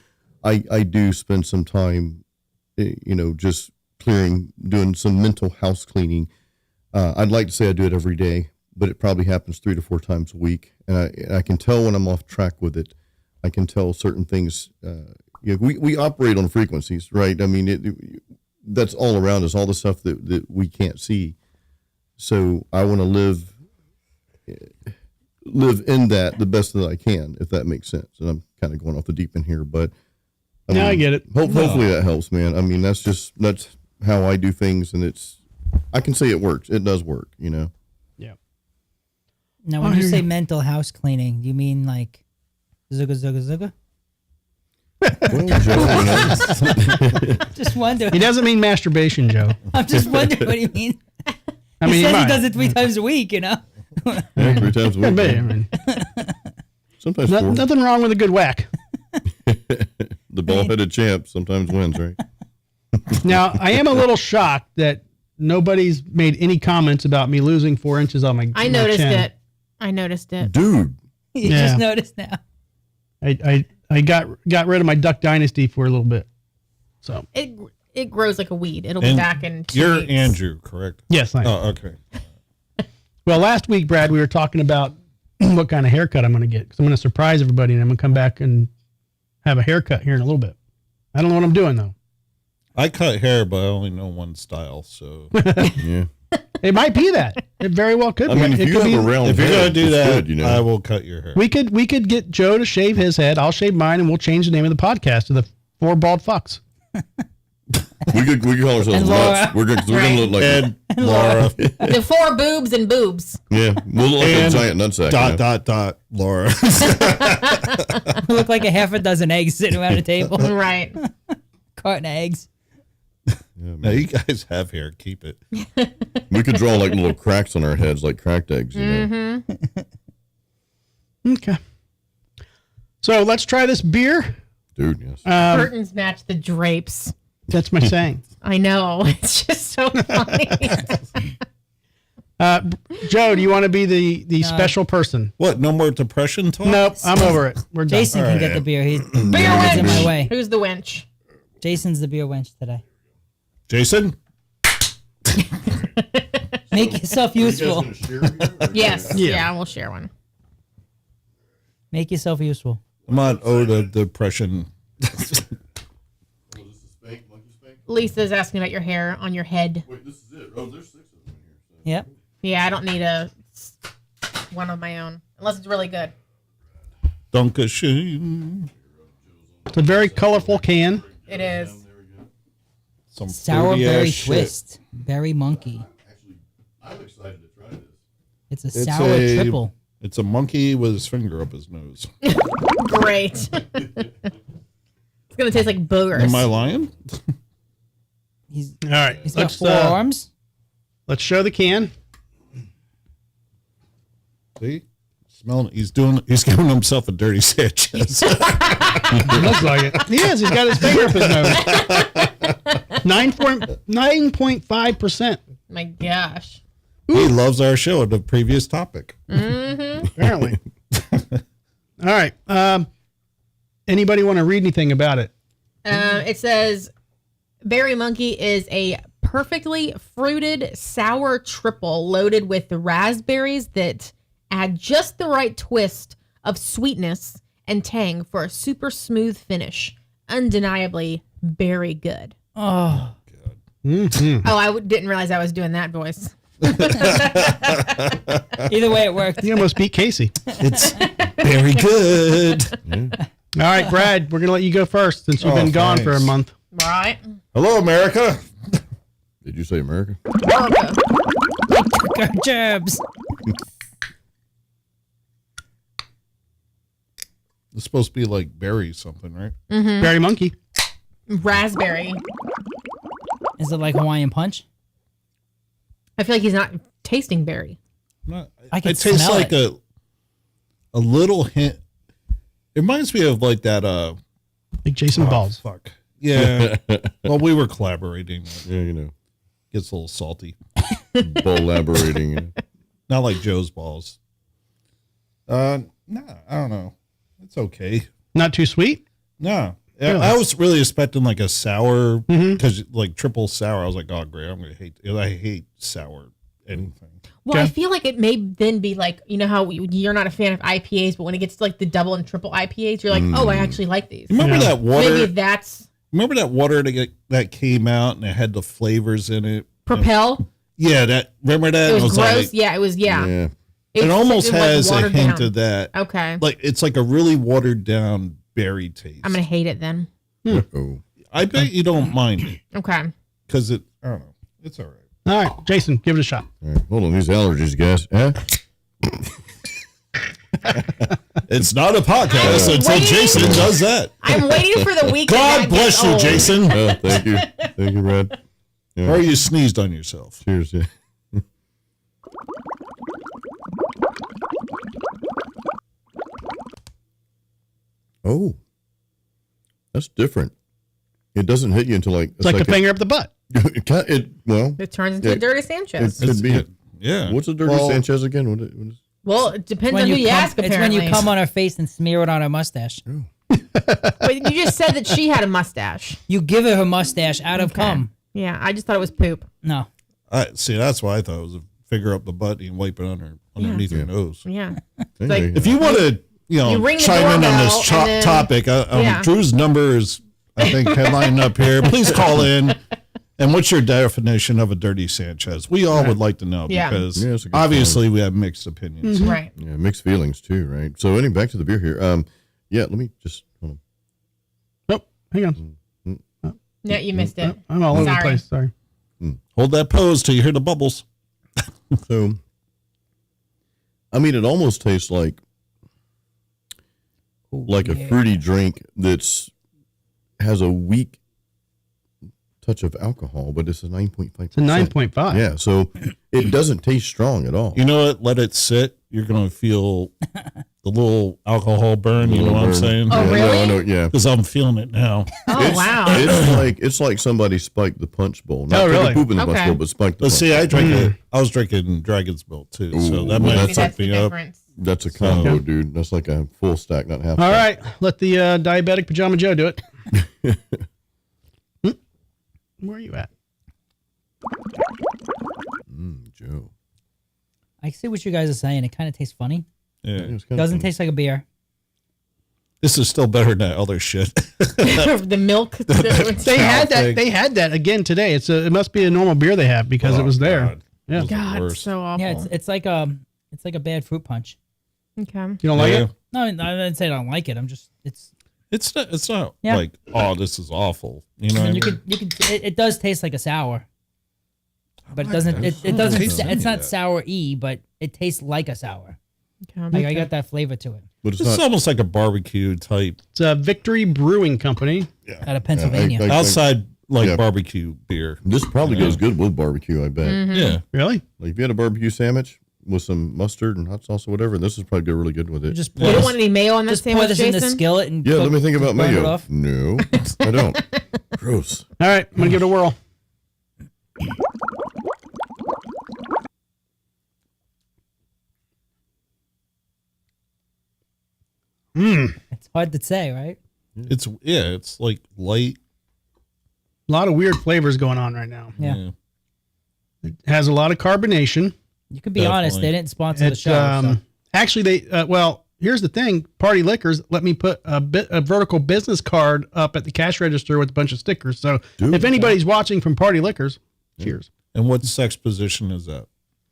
I do spend some time, just doing some mental house cleaning. I'd like to say I do it every day, but it probably happens 3 to 4 times a week. And I can tell when I'm off track with it. I can tell certain things. We operate on frequencies, right? I mean, that's all around us, all the stuff that we can't see. So I want to live in that the best that I can, if that makes sense. And I'm kind of going off the deep end here, but I get it. Hopefully that helps, man. I mean, that's how I do things, and I can say it works. It does work, Yeah. Now, when you say mental house cleaning, do you mean like zugga zugga zugga? Well, Joe, Just wondering. He doesn't mean masturbation, Joe. I'm just wondering what you mean. I He mean, says might. he does it 3 times a week, yeah, 3 times a Could week. be, I man. mean, Sometimes 4. nothing wrong with a good whack. The ball-headed champ sometimes wins, right? Now, I am a little shocked that nobody's made any comments about me losing 4 inches on my I my noticed chin. it. I noticed it. Dude, You Yeah. just noticed now. I got rid of my Duck Dynasty for a little bit. So, It grows like a weed. It'll be And back in 2 You're weeks. Andrew, correct? yes, I am. Oh, okay. Well, last week, Brad, we were talking about what kind of haircut I'm going to get, because I'm going to surprise everybody, and I'm going to come back and have a haircut here in a little bit. I don't know what I'm doing, though. I cut hair, but I only know one style. So yeah. It might be that. It very well could I be. mean, if It you could have be- a round if you're head, gonna do it's that, good, I will cut your hair. we could get Joe to shave his head. I'll shave mine, and we'll change the name of the podcast to the 4 Bald Fucks. we could call ourselves And Laura. nuts. We're gonna look like And Laura. The 4 boobs and boobs. yeah, we'll look like a And giant nutsack. dot Laura. You look like a half a dozen eggs sitting around a table. Right. Carton of eggs. Yeah, Now you guys have hair. Keep it. we could draw like little cracks on our heads, like cracked eggs. Okay. So let's try this beer. Dude, yes. Curtains match the drapes. That's my saying. I know. It's just so funny. Joe, do you want to be the special person? What? No more depression talk? Nope, I'm over it. We're done. Jason can get the beer. He's Beer in my wench. way. Who's the wench? Jason's the beer wench today. Jason? Make yourself useful. Yes. Yeah. Yeah, we'll share one. Make yourself useful. I'm on ode of depression. Lisa's asking about your hair on your head. Wait, this is it. Oh, there's 6 of them here. Yep. Yeah, I don't need one of my own. Unless it's really good. Dunkasheen. It's a very colorful can. It is. Some Sour fruity berry ass shit. twist. Berry monkey. I'm excited to try this. It's a It's sour a- triple. It's a monkey with his finger up his nose. Great. It's going to taste like boogers. Am I lying? He's All right, he's got 4 arms. let's show the can. See? Smelling. He's giving himself a dirty Sanchez. It looks like it. He is. He's got his finger up his nose. 9.5%. My gosh. He loves our show. The previous topic. Apparently. All right. Anybody want to read anything about it? It says Berry Monkey is a perfectly fruited sour triple loaded with raspberries that add just the right twist of sweetness and tang for a super smooth finish. Undeniably very good. Oh, Mm-hmm. Oh, I didn't realize I was doing that voice. either way, it worked. You almost beat Casey. It's very good. All right, Brad, we're going to let you go first since you've Oh, been gone for a thanks. month. Right? Hello, America. Did you say America? Jabs. It's supposed to be like berry something, right? Berry Monkey. Raspberry. Is it like Hawaiian punch? I feel like he's not tasting berry. I can it tastes smell like it. a little hint. It reminds me of like that. Like Jason Balls. Fuck. Yeah. Well, we were collaborating. Yeah, you know, Gets a little salty. collaborating. Not like Joe's balls. No, I don't know. It's okay. Not too sweet? No. Really? I was really expecting like a sour, because like triple sour. I was like, oh great, I'm gonna hate. I hate sour anything. Well, I Okay. feel like it may then be like, you know how you're not a fan of IPAs, but when it gets to like the double and triple IPAs, you're like, oh, I actually like these. Remember Yeah. that water? Maybe that's Remember that water that came out and it had the flavors in it. Propel. Yeah, that. Remember that? It was gross. Like, Yeah, it was. Yeah. Yeah. it almost was, has a watered hint down. of that. Okay. Like it's like a really watered down berry taste. I'm gonna hate it then. Oh. I bet you don't mind it Okay. because it. I don't know. It's all right. All right, Jason, give it a shot. All right. Hold on, these allergies, guys. Huh? It's not a podcast I'm until waiting. Jason does that. I'm waiting for the week. that God that bless gets you, old. Jason. Oh, thank you, Brad. Yeah. Or you sneezed on yourself. Cheers. Yeah. Oh, that's different. It doesn't hit you until like It's like a finger up the butt. well, It turns into Yeah. a dirty Sanchez. it could be. Yeah. What's a dirty Well, Sanchez again? What is, Well, it depends When on who you come, ask. it's Apparently, when you come on her face and smear it on her mustache. But you just said that she had a mustache. You give her her mustache out of cum. Yeah, I just thought it was poop. No. See, that's why I thought it was a finger up the butt and wipe it underneath your nose. Yeah. anyway, If you want to, You ring the chime in on doorbell this and then- topic, Yeah. Drew's number is, I think, headlining up here. Please call in. And what's your definition of a dirty Sanchez? We all would like to know Yeah. because Yeah, it's a good obviously we have mixed opinions. Right. yeah, mixed feelings too, right? So anyway, back to the beer here. Yeah, let me just hold on. Oh, hang on. Yeah, you missed it. I'm all over the Sorry. place. Sorry. Hold that pose till you hear the bubbles. So, I mean, it almost tastes like a fruity drink that's has a weak touch of alcohol, but it's a 9.5%. It's a 9.5. Yeah, so it doesn't taste strong at all. You know what? Let it sit. You're going to feel the little alcohol burn. You know what I'm saying? Oh, Yeah, really? I know, yeah. Because I'm feeling it now. Oh, wow. It's like somebody spiked the punch bowl. Not Oh, took a really? poop in the punch Okay. bowl, but spiked the But punch. see, I was drinking Dragon's Milk too, so Ooh, that well, might Maybe have that's fucked the me up. difference. That's a combo, dude. That's like a full stack, not half. All stack. right, let the diabetic Pajama Joe do it. Where are you at? Joe. I see what you guys are saying. It kind of tastes funny. Yeah. It's kinda Doesn't fun. taste like a beer. This is still better than that other shit. The milk. They had that. thing. They had that again today. It must be a normal beer they have because it was there. God. Yeah. It was the God, worst. so awful. Yeah, it's like a bad fruit punch. Okay. You don't like Yeah. it? No, I didn't say I don't like it. I'm just It's not Yeah. like, oh, this is awful. You know, I what I mean, mean? you could it does taste like a sour, but it doesn't. It I don't doesn't. taste any It's of not that. sour-y, but it tastes like a sour. Okay. Like I got that flavor to it. But it's It's not. almost like a barbecue type It's a Victory Brewing Company. Out of Pennsylvania. I- outside like Yeah. barbecue beer. This probably goes good with barbecue, I bet. Yeah. Really? Like if you had a barbecue sandwich with some mustard and hot sauce or whatever, this is probably go really good with it. Just You don't want any mayo on that just pour sandwich, this in the Jason? skillet and yeah, cook- let me think about burn it mayo. off. No, I don't. Gross. All right, I'm gonna give it a whirl. It's hard to say, right? It's like light. A lot of weird flavors going on right now. Yeah. It has a lot of carbonation. You can be honest. Definitely. They didn't sponsor the It's show. So. actually they well, here's the thing. Party Liquors let me put a vertical business card up at the cash register with a bunch of stickers. So Dude. if anybody's watching from Party Liquors, cheers. And what sex position is that?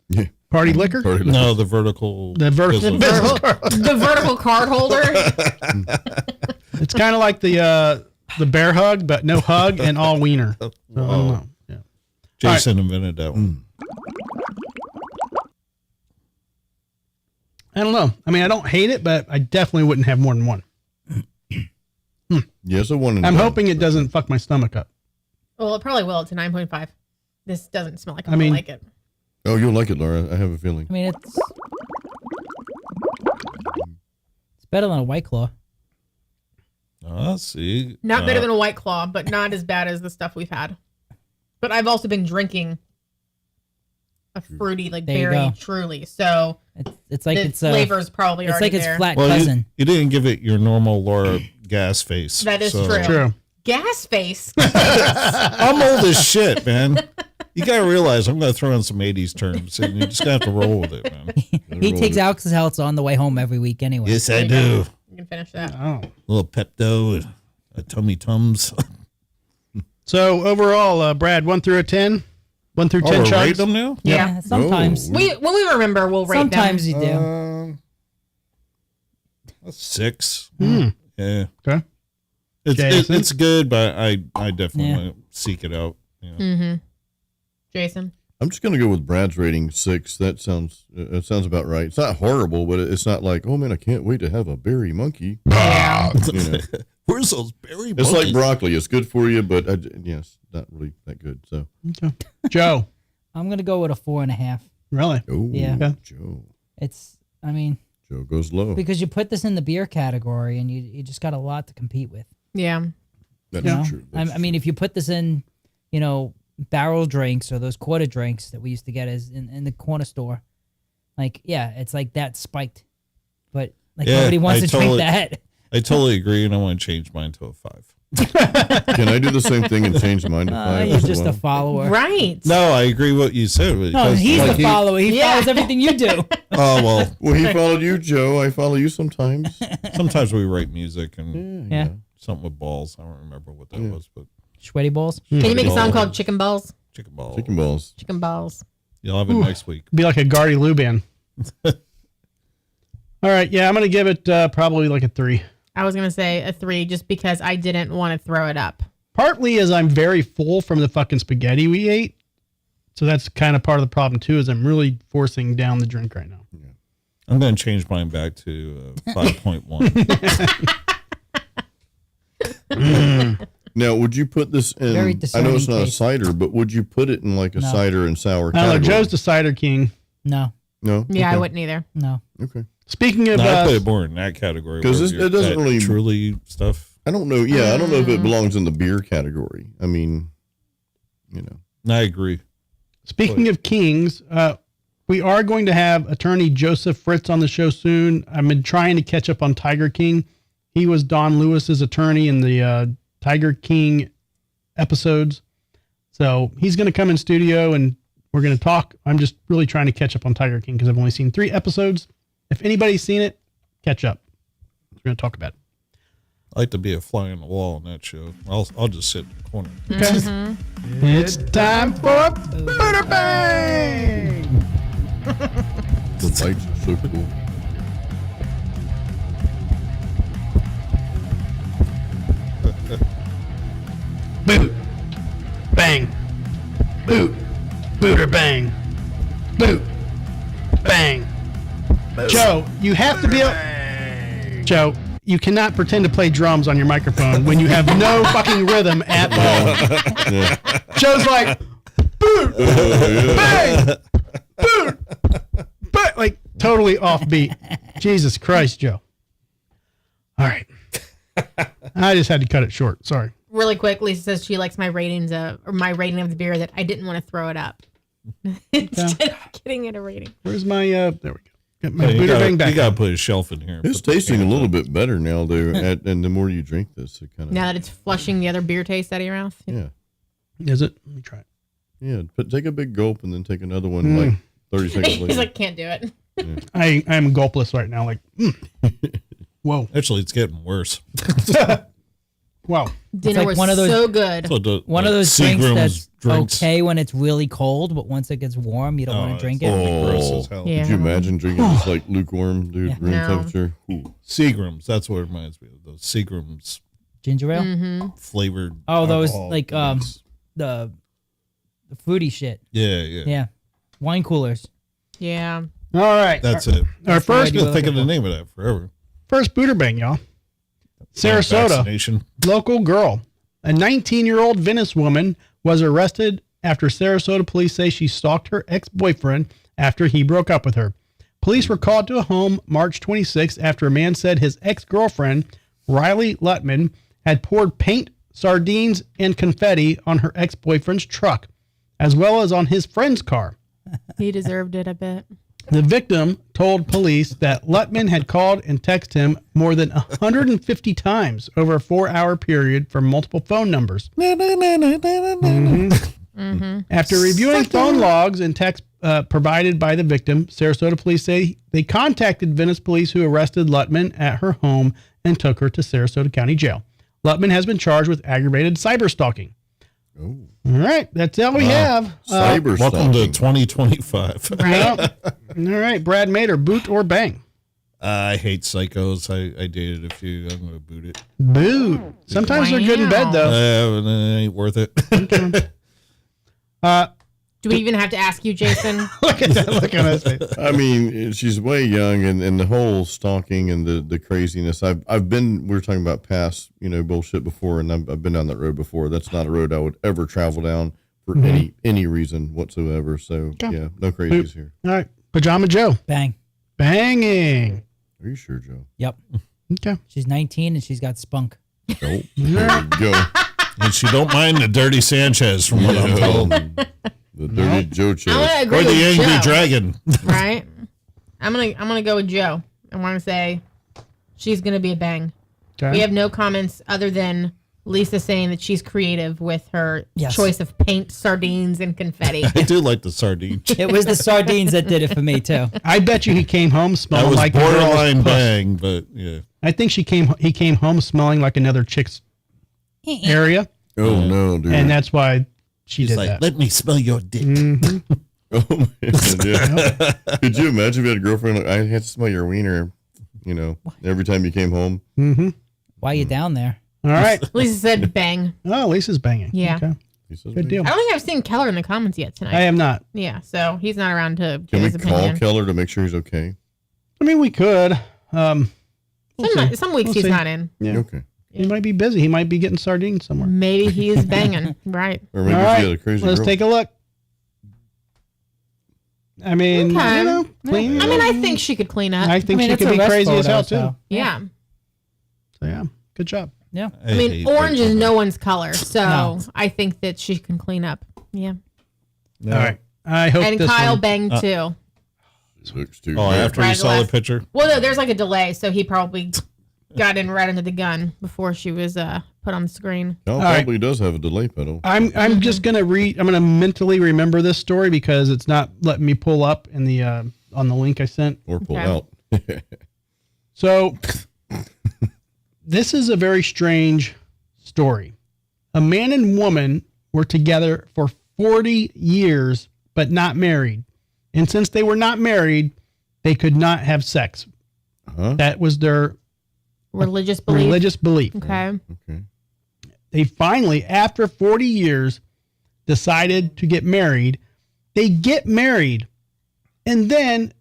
Yeah. Party Liquor? Party liquor. No, the vertical. The vertical business. business card. The vertical card holder. It's kind of like the bear hug, but no hug and all wiener. So, I don't know. Yeah. Jason invented that one. I don't know. I mean, I don't hate it, but I definitely wouldn't have more than one. Yes, a one. And I'm done. hoping it doesn't fuck my stomach up. Well, it probably will. It's a 9.5. This doesn't smell like I mean- like it. Oh, you'll like it, Laura. I have a feeling. I mean, it's better than a White Claw. See. Not better than a White Claw, but not as bad as the stuff we've had. But I've also been drinking a fruity, like There you berry, go. truly. So It's like the it's flavor's probably it's already like its there. flat Well, cousin. you didn't give it your normal Laura gas face. That is so- true. True. Gas face. I'm old as shit, man. You gotta realize I'm gonna throw in some 80s terms, and you just gotta have to roll with it, man. He takes Alka-Seltzer on the way home every week anyway. Yes, I do. You can finish that. Oh. A little Pepto and a tummy tums. So overall, Brad, 1 through a 10, 1 through 10 we're chugs. rating them now. Yeah, sometimes. Oh. When we remember, we'll rate Sometimes them. you do. A 6. Hmm. Yeah, Okay. it's Jason? it's good, but I definitely Yeah. want to seek it out. Yeah. Mm-hmm. Jason. I'm just gonna go with Brad's rating 6. That sounds about right. It's not horrible, but it's not like, oh man, I can't wait to have a berry monkey. Yeah. You know, Where's those berry? it's like monkeys? broccoli. It's good for you, but yes, not really that good. So, Okay. Joe, I'm gonna go with a 4.5. really? oh Yeah. Joe I mean, Joe goes low. because you put this in the beer category and you just got a lot to compete with. Yeah. That's You know? true. That's I mean, if you put this in, barrel drinks or those quarter drinks that we used to get as in the corner store, like, yeah, it's like that spiked. But like Yeah, nobody wants I to totally- drink that. I totally agree, and I want to change mine to a 5. Can I do the same thing and change mine to 5? You're as just well? a follower. Right. No, I agree what you said. No, because, he's like, the follower. He Yeah. follows everything you do. Oh well, Well, he followed you, Joe. I follow you sometimes. sometimes we write music and Yeah. something with balls. I don't remember what that was, but Sweaty balls. Can you make a song Ball. called Chicken Balls? chicken balls. Chicken balls. Chicken Balls. You'll have it next week. Be like a Gardy Lou band. All right. Yeah, I'm going to give it probably like a 3. I was going to say a 3 just because I didn't want to throw it up. Partly as I'm very full from the fucking spaghetti we ate. So that's kind of part of the problem too, is I'm really forcing down the drink right now. I'm going to change mine back to 5.1. Now, would you put this in? Very I know it's discerning not a taste. cider, but would you put it in like a No. cider and sour I don't know. category? Joe's the cider king. No, No. Yeah, I Okay. wouldn't either. no. Okay. Speaking of, No, I put it more in that category 'Cause where this- it doesn't that really- truly stuff. I don't know. Yeah, I don't know if it belongs in the beer category. I mean, I agree. speaking of kings, we are going to have attorney Joseph Fritz on the show soon. I've been trying to catch up on Tiger King. He was Don Lewis's attorney in the Tiger King episodes. So he's going to come in studio and we're going to talk. I'm just really trying to catch up on Tiger King because I've only seen 3 episodes. If anybody's seen it, catch up. We're going to talk about it. I like to be a fly on the wall on that show. I'll just sit in the corner. Okay. It's time for Buderbangs! the lights are so cool. Boot. Bang. Boot. Booter bang. Boot. Bang. Joe, you have to be Joe, you cannot pretend to play drums on your microphone when you have no fucking rhythm at all. Yeah. Joe's like, boot. Bang. Boot. But like totally offbeat. Jesus Christ, Joe. All right. I just had to cut it short. Sorry. Really quick, Lisa says she likes my ratings or my rating of the beer that I didn't want to throw it up. Instead of getting it a rating. Where's my there we go. Got my You Buder gotta, bang back. you gotta put a shelf in here. It's Put the tasting a cans little up. bit better now, though. And the more you drink this, it kind of Now that it's flushing the other beer taste out of your mouth. yeah, Is it? Let me try it. yeah. But take a big gulp and then take another one like 30 seconds He's later. like, can't do it. I'm gulpless right now. Like, whoa, Actually, it's getting worse. wow. Dinner like was one of those- so good. So the, One of those drinks Seagram's that's drinks. okay when it's really cold, but once it gets warm, you don't want to drink it. Gross as hell. Yeah. Could you imagine drinking this like lukewarm, dude, Yeah. room No. temperature? Ooh. Seagram's. That's what it reminds me of. Those Seagram's Ginger ale? Mm-hmm. flavored. Oh, those alcohol like drinks. the fruity shit. Yeah. Yeah. Wine coolers. Yeah. All right. That's it. Our the first idea. I've been thinking the name of that forever. Buder bang, y'all. Sarasota, Vaccination. local girl. A 19-year-old Venice woman was arrested after Sarasota police say she stalked her ex-boyfriend after he broke up with her. Police were called to a home March 26th after a man said his ex-girlfriend, Riley Lutman, had poured paint, sardines, and confetti on her ex-boyfriend's truck, as well as on his friend's car. He deserved it, I bet. The victim told police that Lutman had called and texted him more than 150 times over a 4-hour period from multiple phone numbers. After reviewing phone logs and texts provided by the victim, Sarasota police say they contacted Venice police, who arrested Lutman at her home and took her to Sarasota County Jail. Lutman has been charged with aggravated cyber stalking. Oh. All right, that's all we have. Cyber Welcome to stalking. 2025. Right? All right, Brad Mader, boot or bang? I hate psychos. I dated a few. I'm going to boot it. Boot. Sometimes they're good in bed, though. It ain't worth it. Do we even have to ask you, Jason? Look at that look on his face. I mean, she's way young, and the whole stalking and the craziness. I've been. We were talking about past, bullshit before, and I've been down that road before. That's not a road I would ever travel down for any reason whatsoever. So yeah, no crazies here. All right, Pajama Joe. Bang. Banging. Are you sure, Joe? Yep. Okay. She's 19 and she's got spunk. Nope. There you go. And she don't mind the dirty Sanchez, from what I'm told. The dirty Joe I'm chest. gonna agree Or the with angry Joe, dragon. right? I'm gonna go with Joe. I want to say she's gonna be a bang. Okay. We have no comments other than Lisa saying that she's creative with her Yes. choice of paint, sardines, and confetti. I do like the sardine. It was the sardines that did it for me too. I bet you he came home That smelling was like a girl's borderline puss. bang, but yeah. I think he came home smelling like another chick's area, Oh no, dude. and that's why she He's did like, that. let me smell your dick. Oh man, yeah. Could you imagine if you had a girlfriend? Like, I had to smell your wiener, every time you came home. Why you down there? All right. Lisa said bang. Oh, Lisa's banging. Yeah. Okay. He says, Good deal. I don't think I've seen Keller in the comments yet tonight. I am not. Yeah, so he's not around to give Can we his call opinion. Keller to make sure he's okay? I mean, we could. We'll see. Some weeks We'll he's see. not in. Yeah. Okay. He might be busy. He might be getting sardines somewhere. Maybe he is banging. Right. Or maybe All if right. you had a crazy Let's girl. take a look. I mean, Okay. clean. I mean, I think she could clean up. I think she it's could a be rest crazy as photo, hell too. so- Yeah. So yeah, good job. Yeah. I mean, orange is no one's color, so No. I think that she can clean up. Yeah. No. All right. I hope And this Kyle one, banged too. Looks too Oh, bad. after you saw the Congratulations. picture? Well, no, there's like a delay, so he probably got in right under the gun before she was put on the screen. Kyle right. probably does have a delay pedal. I'm just gonna read. I'm gonna mentally remember this story because it's not letting me pull up in the on the link I sent. Or pull Okay. out. So this is a very strange story. A man and woman were together for 40 years, but not married. And since they were not married, they could not have sex. Huh? That was their Religious belief. religious belief. Okay. Okay. They finally, after 40 years, decided to get married. They get married. And then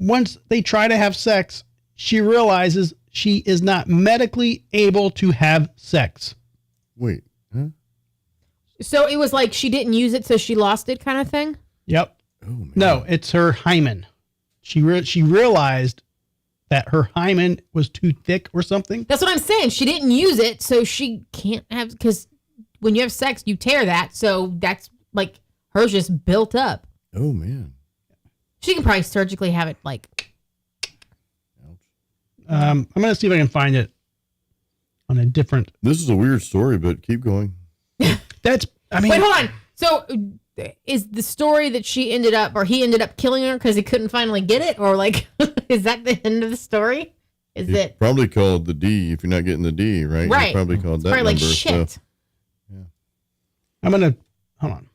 once they try to have sex, she realizes she is not medically able to have sex. Wait. Huh? So it was like she didn't use it, so she lost it, kind of thing. Yep. Oh man. No, it's her hymen. She realized that her hymen was too thick or something. That's what I'm saying. She didn't use it, so she can't have, because when you have sex, you tear that. So that's like hers just built up. Oh man. She can probably surgically have it like. I'm going to see if I can find it on a different. This is a weird story, but keep going. That's, I mean, Wait, hold on. So is the story that she ended up, or he ended up killing her because he couldn't finally get it? Or like, is that the end of the story? Is He it probably called the D if you're not getting the D, right? He Right. probably called that probably number. like shit? So. I'm going to, hold on.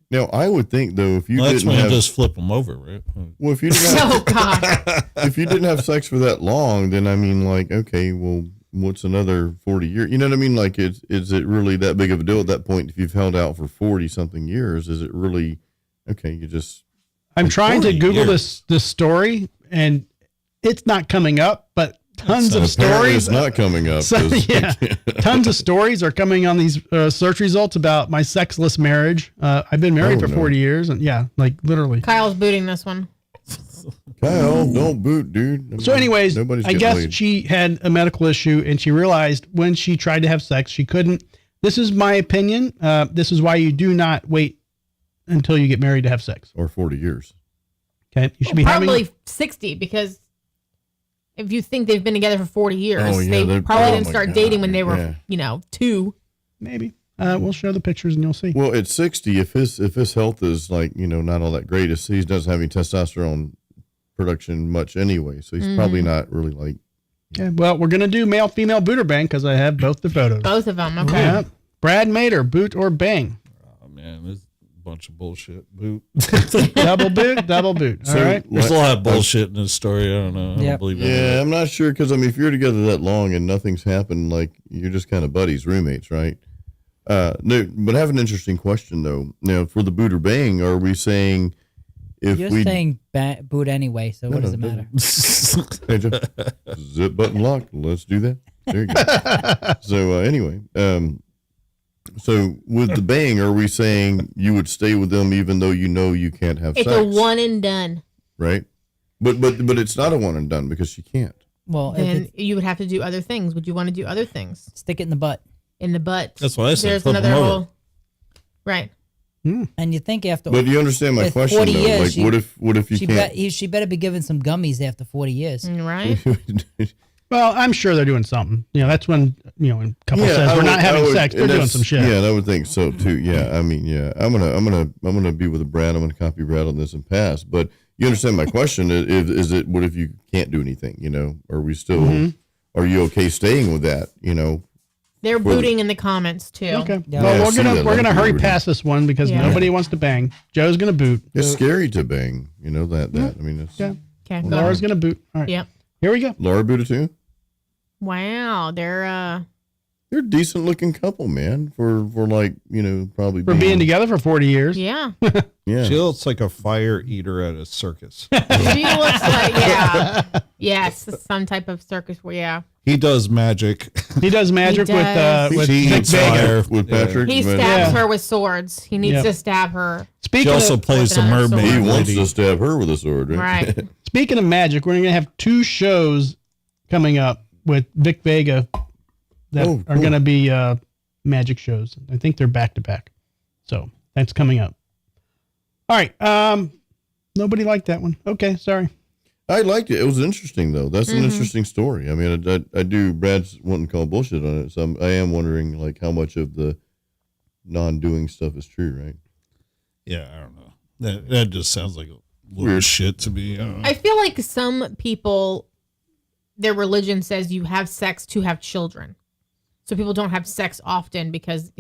Now I would think though if you Well, that's didn't when you have just flip them over, right? well if you didn't have, Oh God. if you didn't have sex for that long, then I mean like okay, well what's another 40 years? You know what I mean? Like is it really that big of a deal at that point if you've held out for 40 something years? Is it really okay? You just I'm trying to 40 Google years. this story and it's not coming up, but tons of Apparently stories. it's not coming up. So, 'cause- yeah, tons of stories are coming on these search results about my sexless marriage. I've been married Oh, for no. 40 years, and yeah, like literally. Kyle's booting this one. Kyle, don't boot, dude. I So, mean, anyways, nobody's I getting guess laid. she had a medical issue, and she realized when she tried to have sex, she couldn't. This is my opinion. This is why you do not wait until you get married to have sex. Or 40 years. Okay, you should be Probably having 60, because if you think they've been together for 40 years, Oh, yeah, they they're- probably oh didn't my start God, dating when they were, yeah. 2. maybe. We'll show the pictures, and you'll see. Well, at 60, if his health is like, not all that great, he doesn't have any testosterone production much anyway. So he's probably not really like, Okay, well, we're gonna do male female booter bang because I have both the photos. Both of them. Okay. Yeah. Brad Mater, boot or bang? Oh man, this is a bunch of bullshit. Boot. Double boot, double boot. All So, right. There's a lot of bullshit in this story. I don't know. I Yep. don't believe yeah, it. I'm not sure. Cause I mean, if you're together that long and nothing's happened, like you're just kind of buddies, roommates, right? No, but I have an interesting question though. Now for the boot or bang, are we saying if You're we saying boot anyway, so what does it matter? Hey, Joe, zip button lock. Let's do that. There you go. So anyway, so with the bang, are we saying you would stay with them even though you can't have It's sex? a one and done. Right? But it's not a one and done because she can't. Well, if Then it's, you would have to do other things. Would you want to do other things stick it in the butt. in the butt? That's what I said, There's flip 'em another over. whole. Right. And you think after But you understand my with question 40 though? years, Like, she- what if you she can't? she better be given some gummies after 40 years. Right. Well, I'm sure they're doing something. That's when when a couple says I we're would- not I having would- sex. and They're doing that's- some shit. Yeah, and I would think so too. Yeah, I mean, yeah, I'm gonna be with Brad. I'm gonna copy Brad on this and pass. But you understand my question? Is it what if you can't do anything? Are we still? Mm-hmm. Are you okay staying with that? They're booting in the comments too. Okay. Yeah. Well, Yeah, I we're see gonna that. we're A lot gonna of hurry people are past this one because Yeah. nobody wants to bang. Joe's gonna boot. It's scary to bang. That. I mean, it's, Yeah. Okay. Go Laura's ahead. gonna boot. All right. Yep. Here we go. Laura booted too. Wow. They're They're a decent looking couple, man. For like probably For being together for 40 years. yeah. Yeah. She looks like a fire eater at a circus. She looks like yes, some type of circus. Yeah. He does magic. He does magic He does. with She Vic eats Vega. fire. with Yeah. Patrick. He but- stabs Yeah. her with swords. He needs Yep. to stab her. She Speaking also of, plays the With another mermaid. He sword. wants lady. to stab her with a sword, right? Right. speaking of magic, we're gonna have 2 shows coming up with Vic Vega that Oh, are cool. gonna be magic shows. I think they're back to back. So that's coming up. All right. Nobody liked that one. Okay, sorry. I liked it. It was interesting, though. That's an interesting story. I mean, I do. Brad's wanting to call bullshit on it, so I am wondering, like, how much of the non-doing stuff is true, right? Yeah, I don't know. That just sounds like a little Weird. shit to me. I don't know. I feel like some people, their religion says you have sex to have children. So people don't have sex often because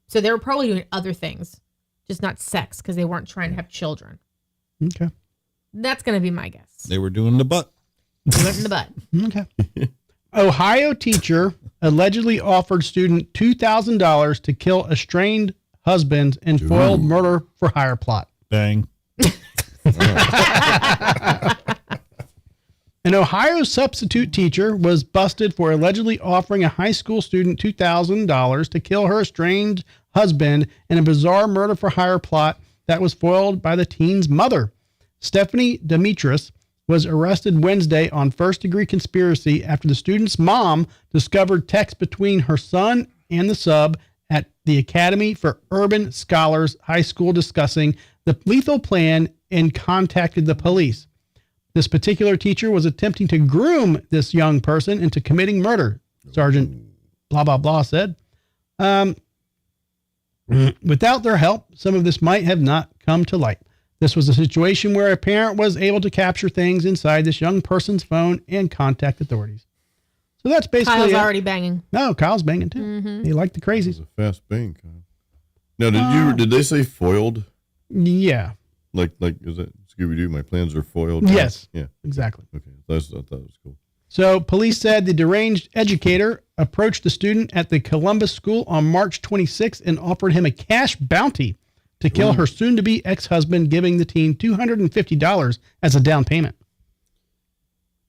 so they were probably doing other things, just not sex because they weren't trying to have children. Okay. That's going to be my guess. They were doing the butt. Put it in the butt. Okay. Ohio teacher allegedly offered student $2,000 to kill estranged husband in foiled murder for hire plot. Bang. An Ohio substitute teacher was busted for allegedly offering a high school student $2,000 to kill her estranged husband in a bizarre murder for hire plot that was foiled by the teen's mother. Stephanie Demetris was arrested Wednesday on first-degree conspiracy after the student's mom discovered texts between her son and the sub at the Academy for Urban Scholars High School discussing the lethal plan and contacted the police. This particular teacher was attempting to groom this young person into committing murder, Sergeant blah, blah, blah said. Without their help, some of this might have not come to light. This was a situation where a parent was able to capture things inside this young person's phone and contact authorities. So that's basically Kyle's it. already banging. No, Kyle's banging too. He liked the It was crazies. a fast bang. Kyle. Now, did they say foiled? Yeah, Like is that Scooby Doo? My plans are foiled. Yes. Yeah. exactly. Okay. I thought it was cool. So police said the deranged educator approached the student at the Columbus school on March 26th and offered him a cash bounty to kill her soon-to-be ex-husband, giving the teen $250 as a down payment.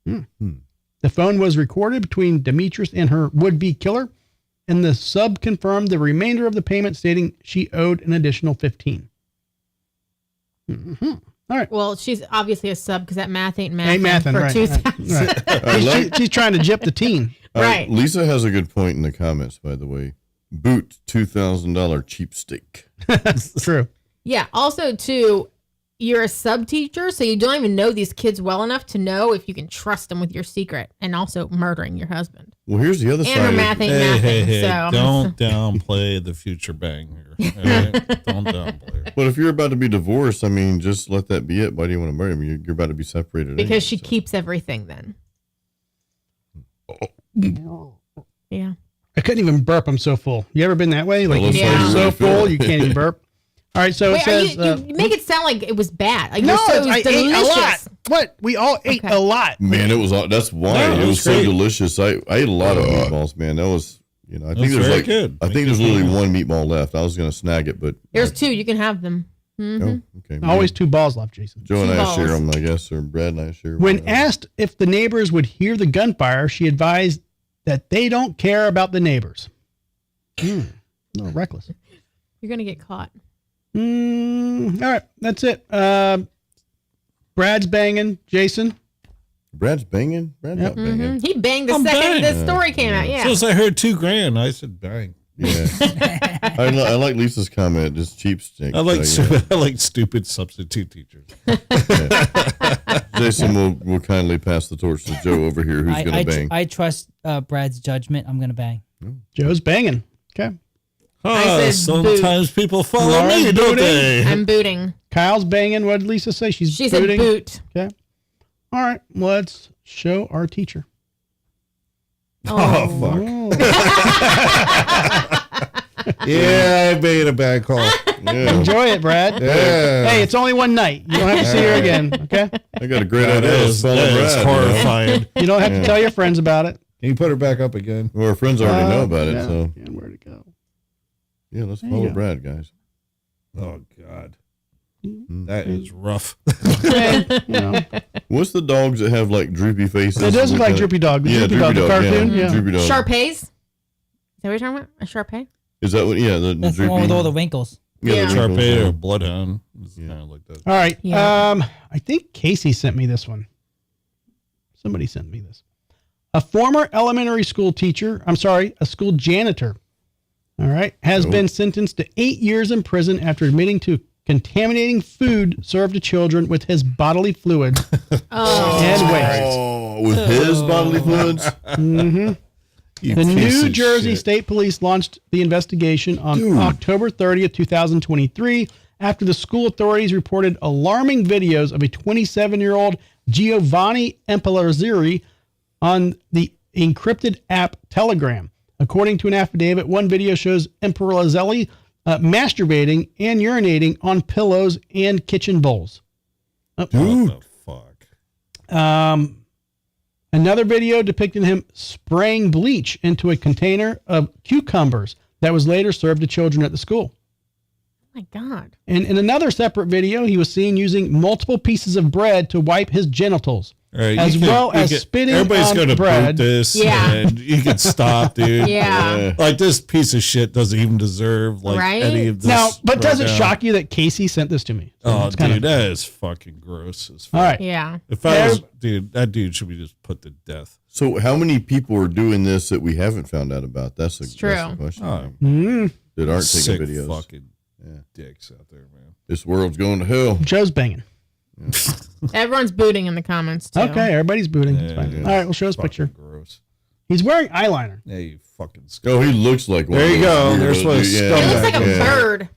The The phone was recorded between Demetrius and her would-be killer, and the sub confirmed the remainder of the payment, stating she owed an additional $15. Mm-hmm. All right. Well, she's obviously a sub because that math ain't math. Ain't mathin', for right, 2,000. Right. She's trying to gyp the teen. Right. Lisa has a good point in the comments, by the way. Boot $2,000 cheap stick. True. Yeah. Also, too, you're a sub teacher, so you don't even know these kids well enough to know if you can trust them with your secret, and also murdering your husband. Well, here's the other And side. her of math it. ain't mathing. So Don't downplay the future bang here. All right? Don't downplay it. But if you're about to be divorced, I mean, just let that be it. Why do you want to marry him? You're about to be separated. because anyway, she so. keeps everything then. Yeah. I couldn't even burp. I'm so full. You ever been that way? Like Well, you're let's so really feel full it. you can't even burp. All right, so Wait, it says you make it sound like it was bad. Like no, you're so, it was I delicious. ate a lot. What? We all ate Okay. a lot. Man, it was. That's why No, it it was was so great. delicious. I ate a lot of meatballs, man. That was, I think was there's very like, good. I think there's literally one meatball left. I was gonna snag it, but There's two. You can have them. oh, okay. Always 2 balls left, Jason. Joe and two I share balls. them, I guess, or Brad and I share. When whatever. asked if the neighbors would hear the gunfire, she advised that they don't care about the neighbors. No, reckless. You're gonna get caught. All right, that's it. Brad's banging. Jason. Brad's banging. Brad's not banging. He banged the I'm second banged. the story came out. Yeah. So as I heard $2,000, I said bang. Yeah, I like Lisa's comment. Just cheap stick. I like so, yeah. I like stupid substitute teachers. Jason will kindly pass the torch to Joe over here, who's gonna bang. I trust Brad's judgment. I'm gonna bang. Joe's banging. Okay. I said Sometimes people follow Laura's me, don't booting. they? I'm booting. Kyle's banging. What did Lisa say? She's She said booting. boot. Okay. All right. Let's show our teacher. Oh, fuck. Yeah, I made a bad call. Yeah, Enjoy it, Brad. Yeah. Hey, it's only one night. You don't have to see her again. Okay. I got a great That idea. is, Let's follow that is Brad, you know? horrifying. You don't have to tell your friends about it. Can you put her back up again? Well, our friends already know about it, yeah. so And where to go? yeah, let's you follow go. Brad, guys. Oh, God. That is rough. Hey, you know. What's the dogs that have like droopy faces? It does look with like the- Droopy Dog. The Yeah, Droopy Dog, the cartoon. Yeah. Droopy dog. Sharpays? Is that what you're talking about? A Sharpay? Is that what? Yeah, the That's the droopy. one with all the wrinkles. yeah, Yeah. the wrinkles, Sharpay yeah. or Bloodhound. It's kind of like that. All right. Yeah. I think Casey sent me this one. Somebody sent me this. A former elementary school teacher, a school janitor, all right, has been sentenced to 8 years in prison after admitting to contaminating food served to children with his bodily fluids Oh. and waste. Oh, with his bodily fluids. You The piece New of Jersey shit. State Police launched the investigation on October 30th, 2023, after the school authorities reported alarming videos of a 27-year-old Giovanni Empalazzeri on the encrypted app Telegram. According to an affidavit, one video shows Empalazzeri masturbating and urinating on pillows and kitchen bowls. What the fuck? Another video depicted him spraying bleach into a container of cucumbers that was later served to children at the school. Oh my God. And in another separate video, he was seen using multiple pieces of bread to wipe his genitals, All right, as you can- well you as can- spitting Everybody's on gonna bread. boot this. Yeah. And you can stop, dude. Yeah. Like, this piece of shit doesn't even deserve like Right? any of this. Now, but does it right now. shock you that Casey sent this to me? So Oh, it's kinda- dude, that is fucking gross as fuck. All right. Yeah. If I was, dude, that dude should be just put to death. So, how many people are doing this that we haven't found out about? That's the true. question. Oh, That aren't sick taking videos. fucking dicks out there, man. This world's going to hell. Joe's banging. Everyone's booting in the comments too. Okay, everybody's booting. It's Yeah, fine. yeah. All right, we'll show his Fucking picture. gross. He's wearing eyeliner. Yeah, you fucking Oh, he looks like one. There of you those go. weird There's little what a dudes. It looks like a Yeah. bird.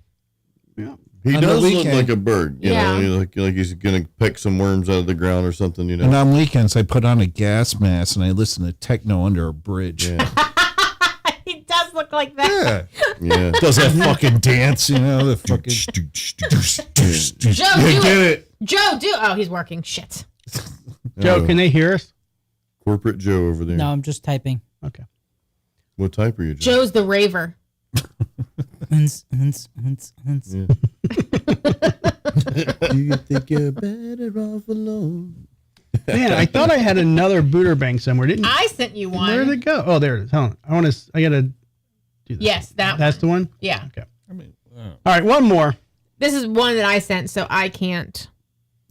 He On the does look weekend. like a bird. You Yeah. know, like he's gonna pick some worms out of the ground or something. You know. And on weekends, I put on a gas mask and I listen to techno under a bridge. Yeah. He does look like that. Yeah. Yeah. Does that fucking dance, you know? The fucking. Joe, do Get it. it. Joe, do. Oh, he's working. Shit. Joe, can they hear us? Corporate Joe over there. No, I'm just typing. Okay. What type are you, Joe? Joe's the raver. Hunts, hunts, hunts, hunts. Yeah. Do you think you're better off alone? Man, I thought I had another Buderbang somewhere. Didn't I sent you one. Where did it go? Oh, there it is. Hold on. I gotta do this. Yes, That's the one? Yeah. Okay. I mean, All right, one more. This is one that I sent, so I can't.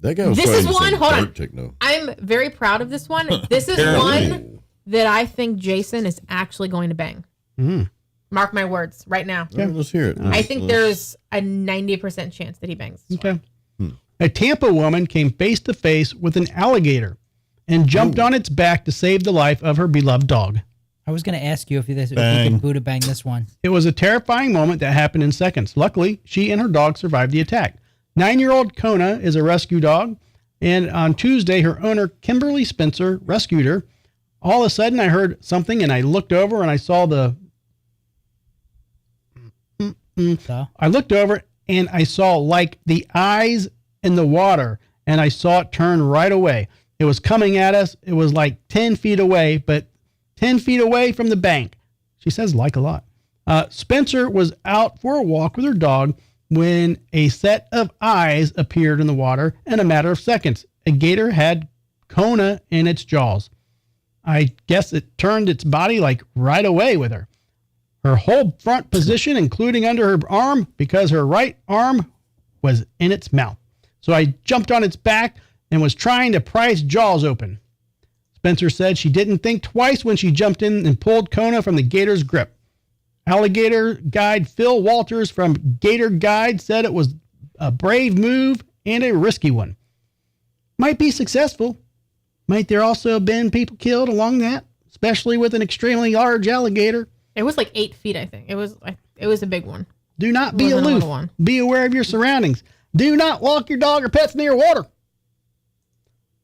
That guy was This trying is to one. say Hold on. dirt techno. I'm very proud of this one. This is one that I think Jason is actually going to bang. Mark my words right now. All right, let's hear it. I think there's a 90% chance that he bangs. This one. Okay. A Tampa woman came face to face with an alligator and jumped on its back to save the life of her beloved dog. I was going to ask you if you Bang. could Buddha bang this one. It was a terrifying moment that happened in seconds. Luckily, she and her dog survived the attack. 9-year-old Kona is a rescue dog, and on Tuesday, her owner, Kimberly Spencer, rescued her. All of a sudden, I heard something, and I looked over, and I saw So, I looked over, and I saw like the eyes in the water, and I saw it turn right away. It was coming at us. It was like 10 feet away, but 10 feet away from the bank. She says like a lot. Spencer was out for a walk with her dog when a set of eyes appeared in the water in a matter of seconds. A gator had Kona in its jaws. I guess it turned its body like right away with her. Her whole front position, including under her arm, because her right arm was in its mouth. So I jumped on its back and was trying to pry its jaws open. Spencer said she didn't think twice when she jumped in and pulled Kona from the gator's grip. Alligator guide Phil Walters from Gator Guide said it was a brave move and a risky one. Might be successful. Might there also have been people killed along that, especially with an extremely large alligator? It was like 8 feet, I think. It was a big one. Do not be Wasn't a aloof. little one. Be aware of your surroundings. Do not walk your dog or pets near water.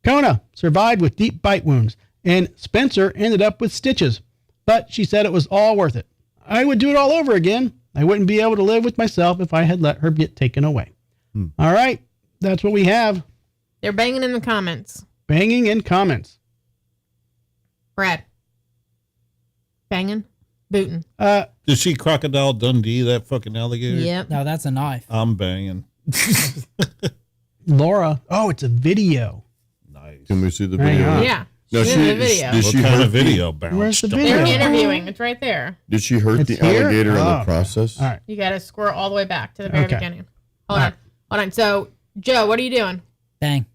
Kona survived with deep bite wounds, and Spencer ended up with stitches, but she said it was all worth it. I would do it all over again. I wouldn't be able to live with myself if I had let her get taken away. All right, that's what we have. They're banging in the comments. Banging in comments. Brad. Banging. Booting. did she Crocodile Dundee that fucking alligator? Yep. no, that's a knife. I'm banging. Laura. Oh, it's a video. Nice. Can we see the Hang video? on. Yeah. No, She's in the video. Did What she kind hurt of video? Bounce. Where's the They're video? interviewing. It's right there. Did she hurt It's the here? alligator in Oh. the process? All right. You got to squirrel all the way back to the very Okay. beginning. Hold on. So, Joe, what are you doing? Bang.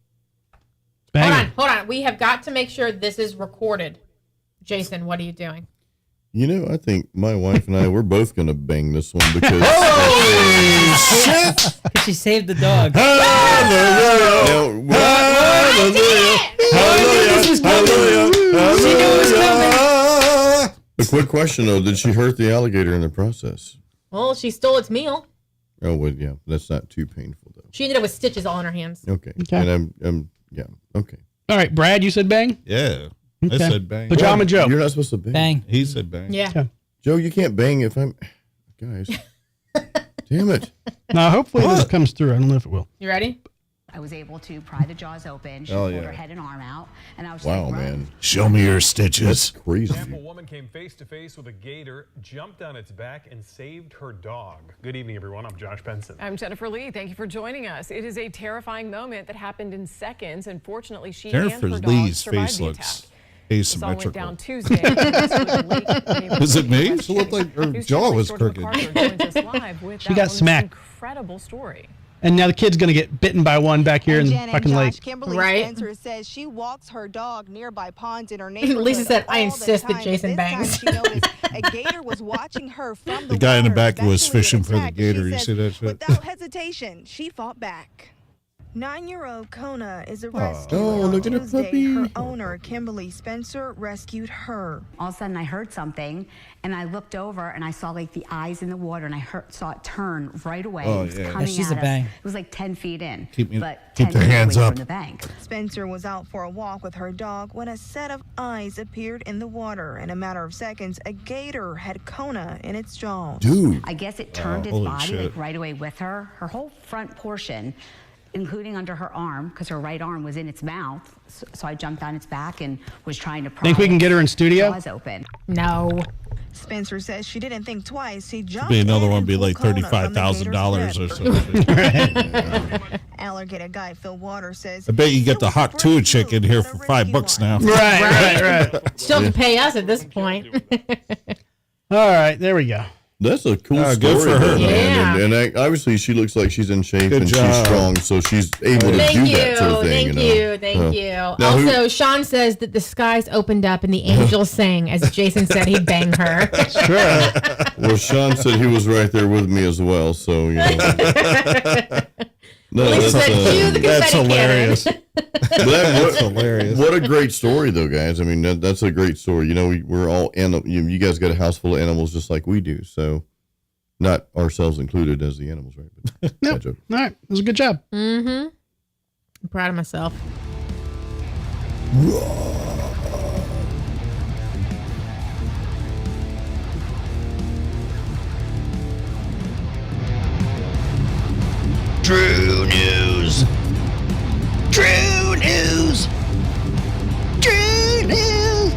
Banging. Hold on. We have got to make sure this is recorded. Jason, what are you doing? You know, I think my wife and I, we're both going to bang this one because. She saved the dog. A quick question, though. Did she hurt the alligator in the process? Well, she stole its meal. Oh, well, yeah. That's not too painful, though. She ended up with stitches all in her hands. Okay. Okay. And I'm yeah. Okay. All right, Brad, you said bang? Yeah. Okay. I said bang. Pajama Joe. You're not supposed to bang. Bang. He said bang. Yeah. Okay. Joe, you can't bang if I'm. Guys. Damn it. Now, hopefully this comes through. I don't know if it will. You ready? I was able to pry the jaws open. She Oh, pulled yeah. her head and arm out, and I was Wow, like, "Run." man. Show me your That's stitches. crazy. Tampa woman came face to face with a gator, jumped on its back, and saved her dog. Good evening, everyone. I'm Josh Benson. I'm Jennifer Lee. Thank you for joining us. It is a terrifying moment that happened in seconds, and fortunately, she and Jennifer her dog Lee's survived face the looks attack. This all went asymmetrical. down Tuesday. Is it me? She looked like her News jaw channel was reporter crooked. McCarter joins us live with She that got woman's smacked. incredible story. And now the kid's going to get bitten by one back here in Jen and fucking Josh, lake. Kimberly Right. Spencer says she walks her dog nearby ponds in her neighborhood. Lisa said, "I all the insist that time, Jason but this time bangs." She noticed a gator was watching her from the The guy in the water. back was Eventually, it fishing for the attacked, and gator. she You says, see that shit? Without hesitation, she fought back. 9-year-old Kona is a rescue. Oh, On look at her Tuesday, puppy. Her owner, Kimberly Spencer, rescued her. All of a sudden, I heard something, and I looked over, and I saw like the eyes in the water, and I saw it turn right away. Oh, It was yeah. coming Yeah, she's at a bang. us. It was like 10 feet in, Keep your but 10 feet hands away up. from the bank. Spencer was out for a walk with her dog when a set of eyes appeared in the water. In a matter of seconds, a gator had Kona in its jaws. Dude. I guess it turned its holy body shit. like right away with her. Her whole front portion, including under her arm, because her right arm was in its mouth. So I jumped on its back and was trying to pry Think we can get her in studio? jaws open. No. Spencer says she didn't think twice. He jumped Be another in one and be pulled like Kona from the $35,000 gator's or grip. something. Alligator guide Phil Waters says, I bet you get the hot tuna chicken here for $5 now. Right. Still have to pay us at this point. All right, there we go. That's a cool story, good for her, though, though. man. And obviously, she looks like she's in shape Good and job. she's strong, so she's able to Thank do you, that sort of thing. thank you. Now, Also, Sean says that the skies opened up and the angels sang as Jason said he'd bang her. That's true. Well, Sean said he was right there with me as well, so you know. No, Lisa said, cue the That's confetti hilarious. cannon. That's hilarious. What a great story, though, guys. I mean, that's a great story. You know, we're all you guys got a house full of animals just like we do, so not ourselves included as the animals, right? But Yep. bad joke. All right, it was a good job. I'm proud of myself. True news. True news. True news.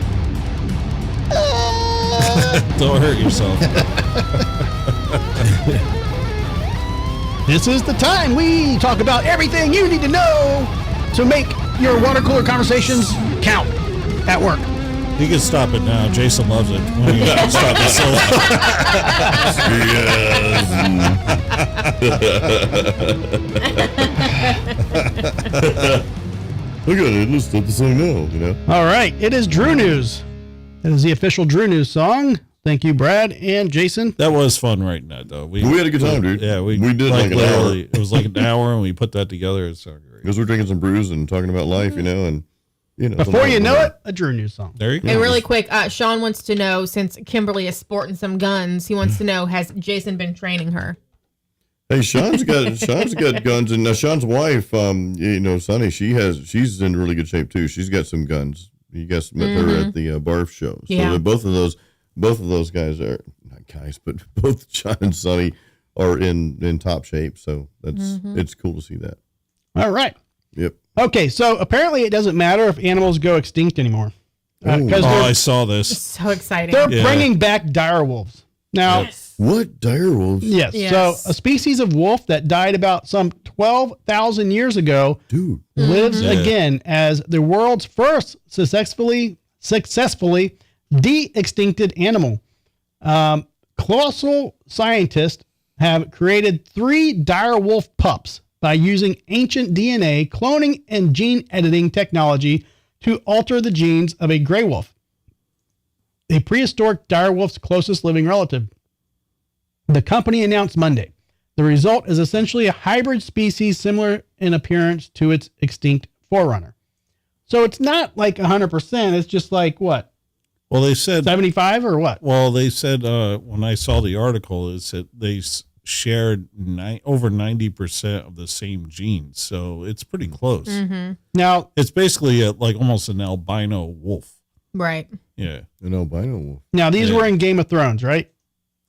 Don't hurt yourself. This is the time we talk about everything you need to know to make your water cooler conversations count at work. You can stop it now. Jason loves it. When you stop it Look at it. Let's start the song now, you know. All right, it is Drew News. That is the official Drew News song. Thank you, Brad and Jason. That was fun right now, though. We had a good time, dude. Yeah, we did like an hour. It was like an hour, and we put that together. It sounded great. Because we're drinking some brews and talking about life, you know, and Before you know it, a Drew News song. There you go. And really quick, Sean wants to know, since Kimberly is sporting some guns, he wants to know, has Jason been training her? Hey, Sean's got guns, and Sean's wife, Sunny, she's in really good shape too. She's got some guns. You guys met her at the barf show. So Yeah. both of those guys are not guys, but both Sean and Sunny are in top shape. So it's cool to see that. All right. Yep. Okay, so apparently it doesn't matter if animals go extinct anymore. Because I saw this. So exciting. they're bringing back dire wolves. Now, What? Dire wolves? yes, Yes. so a species of wolf that died about some 12,000 years ago Dude. lives again as the world's first successfully de-extincted animal. Colossal scientists have created 3 dire wolf pups by using ancient DNA cloning and gene editing technology to alter the genes of a gray wolf, a prehistoric dire wolf's closest living relative. The company announced Monday. The result is essentially a hybrid species similar in appearance to its extinct forerunner. So it's not like 100%. It's just like what? Well, they said 75 or what? Well, they said when I saw the article, it said they shared over 90% of the same genes, so it's pretty close. Now it's basically like almost an albino wolf. Right. Yeah, An albino wolf. Now these were in Game of Thrones, right?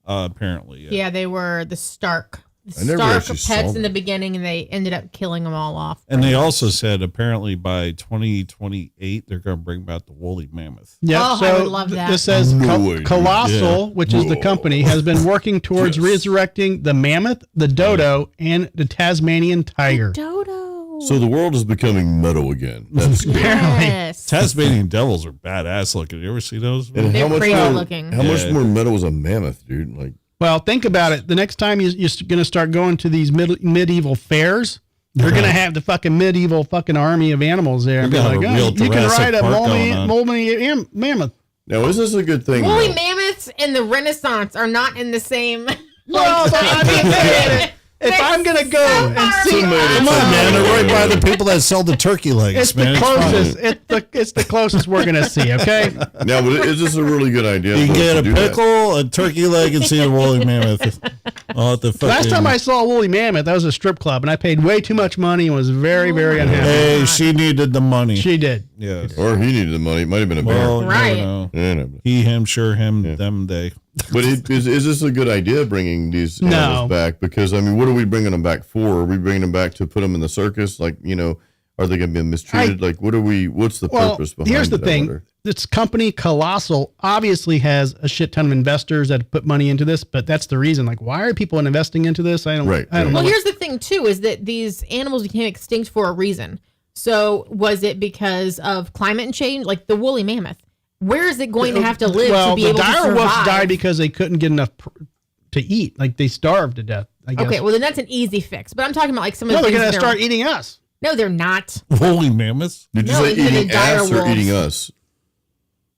Apparently. Yeah, they were the Stark. I never Stark actually saw pets in the that. beginning, and they ended up killing them all off. And they also said apparently by 2028 they're going to bring back the woolly mammoth. Yeah. Oh, so I would love that. This says No way, dude. Colossal, which is the company, has been working towards Yes. resurrecting the mammoth, the dodo, and the Tasmanian tiger. Dodo. So the world is becoming metal again. That's good. Yes. Tasmanian devils are badass looking. You ever see those? And They're how much crazy more, looking. How much Yeah. more metal is a mammoth, dude? Like, Well, think about it. The next time you're going to start going to these medieval fairs, they're going to have the fucking medieval fucking army of animals there. And be They're like, gonna have a oh, real you can Jurassic ride a Park going on. moldy mammoth. now is this a good thing? Woolly though? mammoths and the Renaissance are not in the same. Well, but I mean, if I'm going to go and see, Come on, man. They're right by the people that sell the turkey legs, it's man. the closest. It's the closest we're going to see. Okay. Now, but is this a really good idea? You can for us get to a do that? pickle, a turkey leg, and see a woolly mammoth. Oh, the Last time I saw a woolly mammoth, that was a strip club, and I paid way too much money and was very, very unhappy. Hey, she needed the money. She did. Yes. Or he needed the money. It might have been a bear. Well, Right. no. Yeah, no. He, him, sure, him, them, they. But is this a good idea, bringing these animals back? Because, I mean, what are we bringing them back for? Are we bringing them back to put them in the circus? Like, you know, are they going to be mistreated? What's the purpose behind it? Here's the I thing. wonder? this company, Colossal, obviously has a shit ton of investors that put money into this, but that's the reason. Like, why are people investing into this? I don't know. Well, here's the thing, too, is that these animals became extinct for a reason. So was it because of climate change? Like the woolly mammoth. Where is it going to have to live to be able to survive? The dire wolves died because they couldn't get enough to eat. Like, they starved to death, I guess. Okay, well, then that's an easy fix. But I'm talking about like some of the they're things going to start eating us. No, they're not. Woolly mammoths? Did you say eating us or eating us?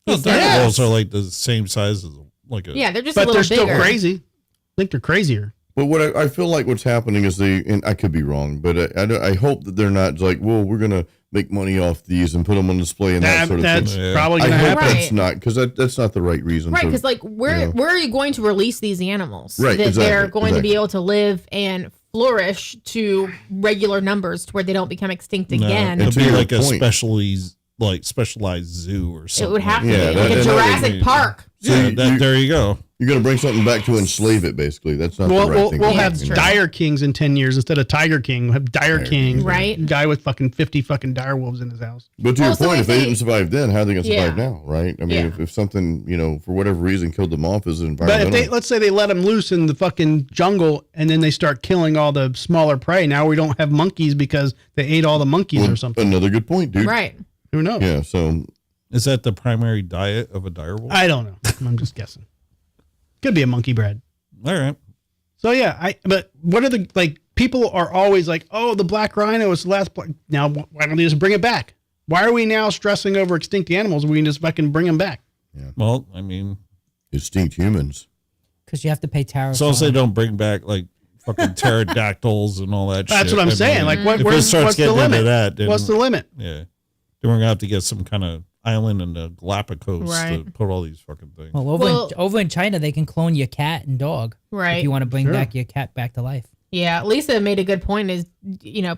Well, dire wolves are like the same size as like a... Yeah, they're just a little bigger. But they're still crazy. I think they're crazier. But what I feel like what's happening is and I could be wrong, but I hope that they're not like, well, we're going to make money off these and put them on display and that sort of thing. That's probably going to happen. I hope that's not, because that's not the right reason. Right, because like where are you going to release these animals? Right, that exactly, they're going to be able to live and flourish to regular numbers to where they don't become extinct again. It'd be like a specialized zoo or something. It would have to be like a Jurassic Park. So there you go. You're going to bring something back to enslave it, basically. That's not the right thing. We'll have dire kings in 10 years instead of tiger king. We'll have dire king. Right. Guy with fucking 50 fucking dire wolves in his house. But to your point, if they didn't survive then, how are they going to survive now, right? I mean, Yeah. if something, for whatever reason killed them off as an environmental. But if let's say they let them loose in the fucking jungle and then they start killing all the smaller prey, now we don't have monkeys because they ate all the monkeys or something. Another good point, dude. Right. Who knows? Yeah, so. Is that the primary diet of a dire wolf? I don't know. I'm just guessing. Could be a monkey bread. All right. So yeah, but what are the people are always like, oh, the black rhino is the last black. Now why don't they just bring it back? Why are we now stressing over extinct animals? We can just fucking bring them back. Yeah. Well, I mean, extinct humans. Because you have to pay tariffs. So they don't bring back like fucking pterodactyls and all that. That's shit. what I'm saying. Like, if it starts what's the getting limit? into that, then, What's the limit? Yeah, then we're gonna have to get some kind of island in the Galapagos to Right. put all these fucking things. Well, over in China, they can clone your cat and dog. Right. If you want to bring Sure. back your cat back to life. Yeah, Lisa made a good point is,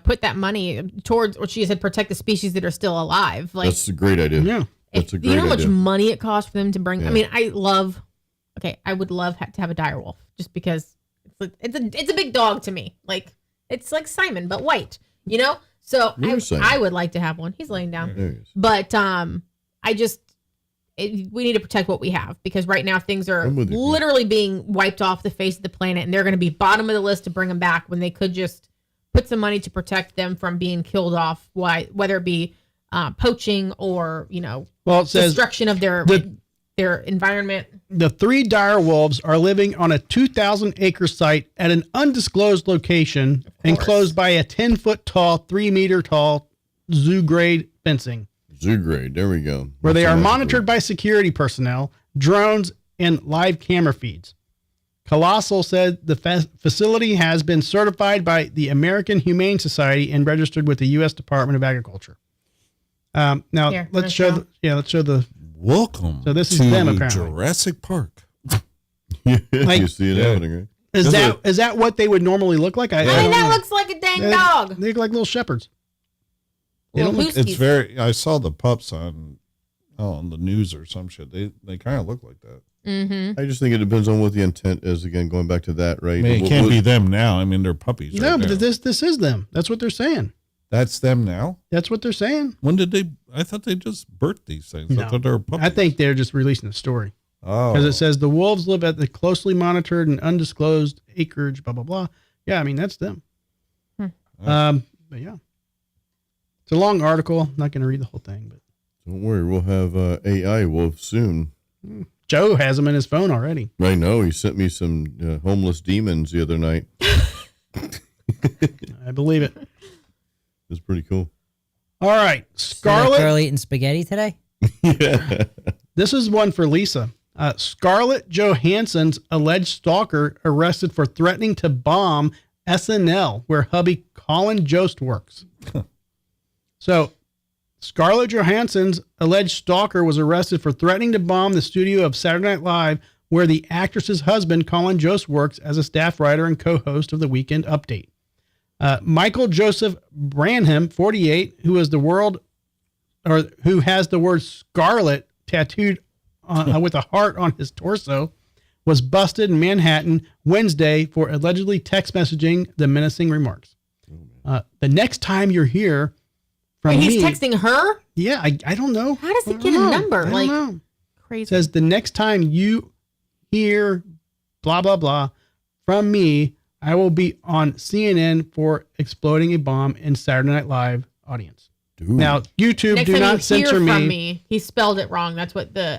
put that money towards what she said, protect the species that are still alive. Like, That's a great idea. Yeah. That's a do you great know how much idea. money it costs for them to bring? Yeah. I mean, I would love to have a dire wolf just because it's a big dog to me. Like, it's like Simon, but white, So Where's Simon? I would like to have one. He's laying down. There he is. But we need to protect what we have because right now things are I'm with you. literally being wiped off the face of the planet, and they're going to be bottom of the list to bring them back when they could just put some money to protect them from being killed off. Whether it be poaching or Well, it says destruction of their environment. the 3 dire wolves are living on a 2,000-acre site at an undisclosed location enclosed by a 10-foot tall, 3-meter tall zoo-grade fencing, Zoo grade. There we go. where they That's are a nice monitored word. by security personnel, drones, and live camera feeds. Colossal said the facility has been certified by the American Humane Society and registered with the U.S. Department of Agriculture. Now Here, let's show the. Welcome. So this is to them, apparently. Jurassic Park. Like- you see it happening, right? Is that what they would normally look like? I I mean, don't that know. looks like a dang dog. They look like little shepherds. They Little don't look, It's Lusty's. very. I saw the pups on the news or some shit. They kind of look like that. Mm-hmm. I just think it depends on what the intent is. Again, going back to that, right? I mean, it What- can't what- be them now. I mean, they're puppies. no, right but now. this is them. That's what they're saying. That's them now. That's what they're saying. When did they? I thought they just birthed these things. No. I thought they were puppies. I think they're just releasing the story Oh, because it says the wolves live at the closely monitored and undisclosed acreage. Blah blah blah. Yeah, I mean that's them. But yeah, it's a long article. I'm not going to read the whole thing, but Don't worry, we'll have AI wolves soon. Joe has them in his phone already. I know. He sent me some homeless demons the other night. I believe it. It's pretty cool. All right, So that Scarlet. girl eating spaghetti today? Yeah. This is one for Lisa. Scarlett Johansson's alleged stalker arrested for threatening to bomb SNL, where hubby Colin Jost works. So, Scarlett Johansson's alleged stalker was arrested for threatening to bomb the studio of Saturday Night Live, where the actress's husband, Colin Jost, works as a staff writer and co-host of the Weekend Update. Michael Joseph Branham, 48, who has the word Scarlet tattooed with a heart on his torso, was busted in Manhattan Wednesday for allegedly text messaging the menacing remarks. The next time you're here, from Wait, he's me. texting her? Yeah, I don't know. How does he I don't get a know. number? I Like, don't know. crazy. It says the next time you hear blah, blah, blah from me, I will be on CNN for exploding a bomb in Saturday Night Live audience. Dude. Now, YouTube, Next do time not you hear censor from me. me, he spelled it wrong. That's what the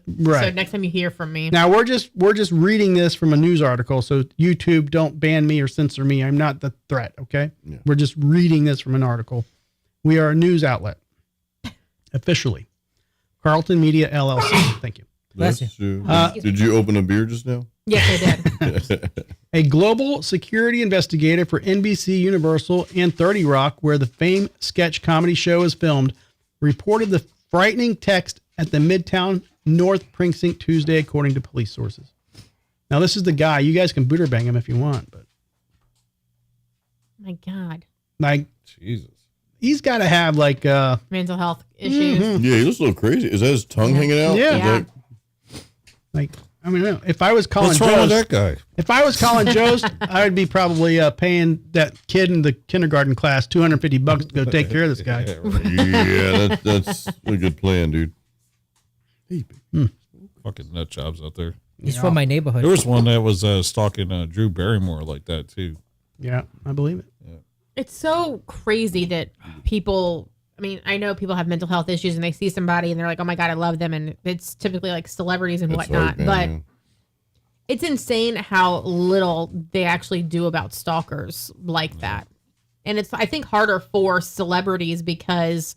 Right. So next time you hear from me. Now, we're just reading this from a news article, so YouTube, don't ban me or censor me. I'm not the threat, okay? Yeah. We're just reading this from an article. We are a news outlet, officially. Carlton Media, LLC. Thank you. Bless That's true. Did you open a beer just now? Yes, I did. A global security investigator for NBC Universal and 30 Rock, where the famed sketch comedy show is filmed, reported the frightening text at the Midtown North Precinct Tuesday, according to police sources. Now, this is the guy. You guys can Buderbang him if you want, but My God. like, Jesus. he's got to have like, Mental health issues. Yeah, he looks a little crazy. Is that his tongue hanging out? Yeah. Is Yeah. like, I mean, no. If I was calling What's wrong with Joe's, that guy? if I was calling Joe's, I would be probably paying that kid in the kindergarten class $250 to go take care of this guy. Yeah, right. Yeah, that's a good plan, dude. Fucking nut jobs out there. He's from my neighborhood. There was one that was stalking Drew Barrymore like that too. Yeah, I believe it. It's so crazy that people, I mean, I know people have mental health issues and they see somebody and they're like, oh my God, I love them. And it's typically like celebrities and That's whatnot. right, man, but yeah. it's insane how little they actually do about stalkers like that. And it's, I think, harder for celebrities because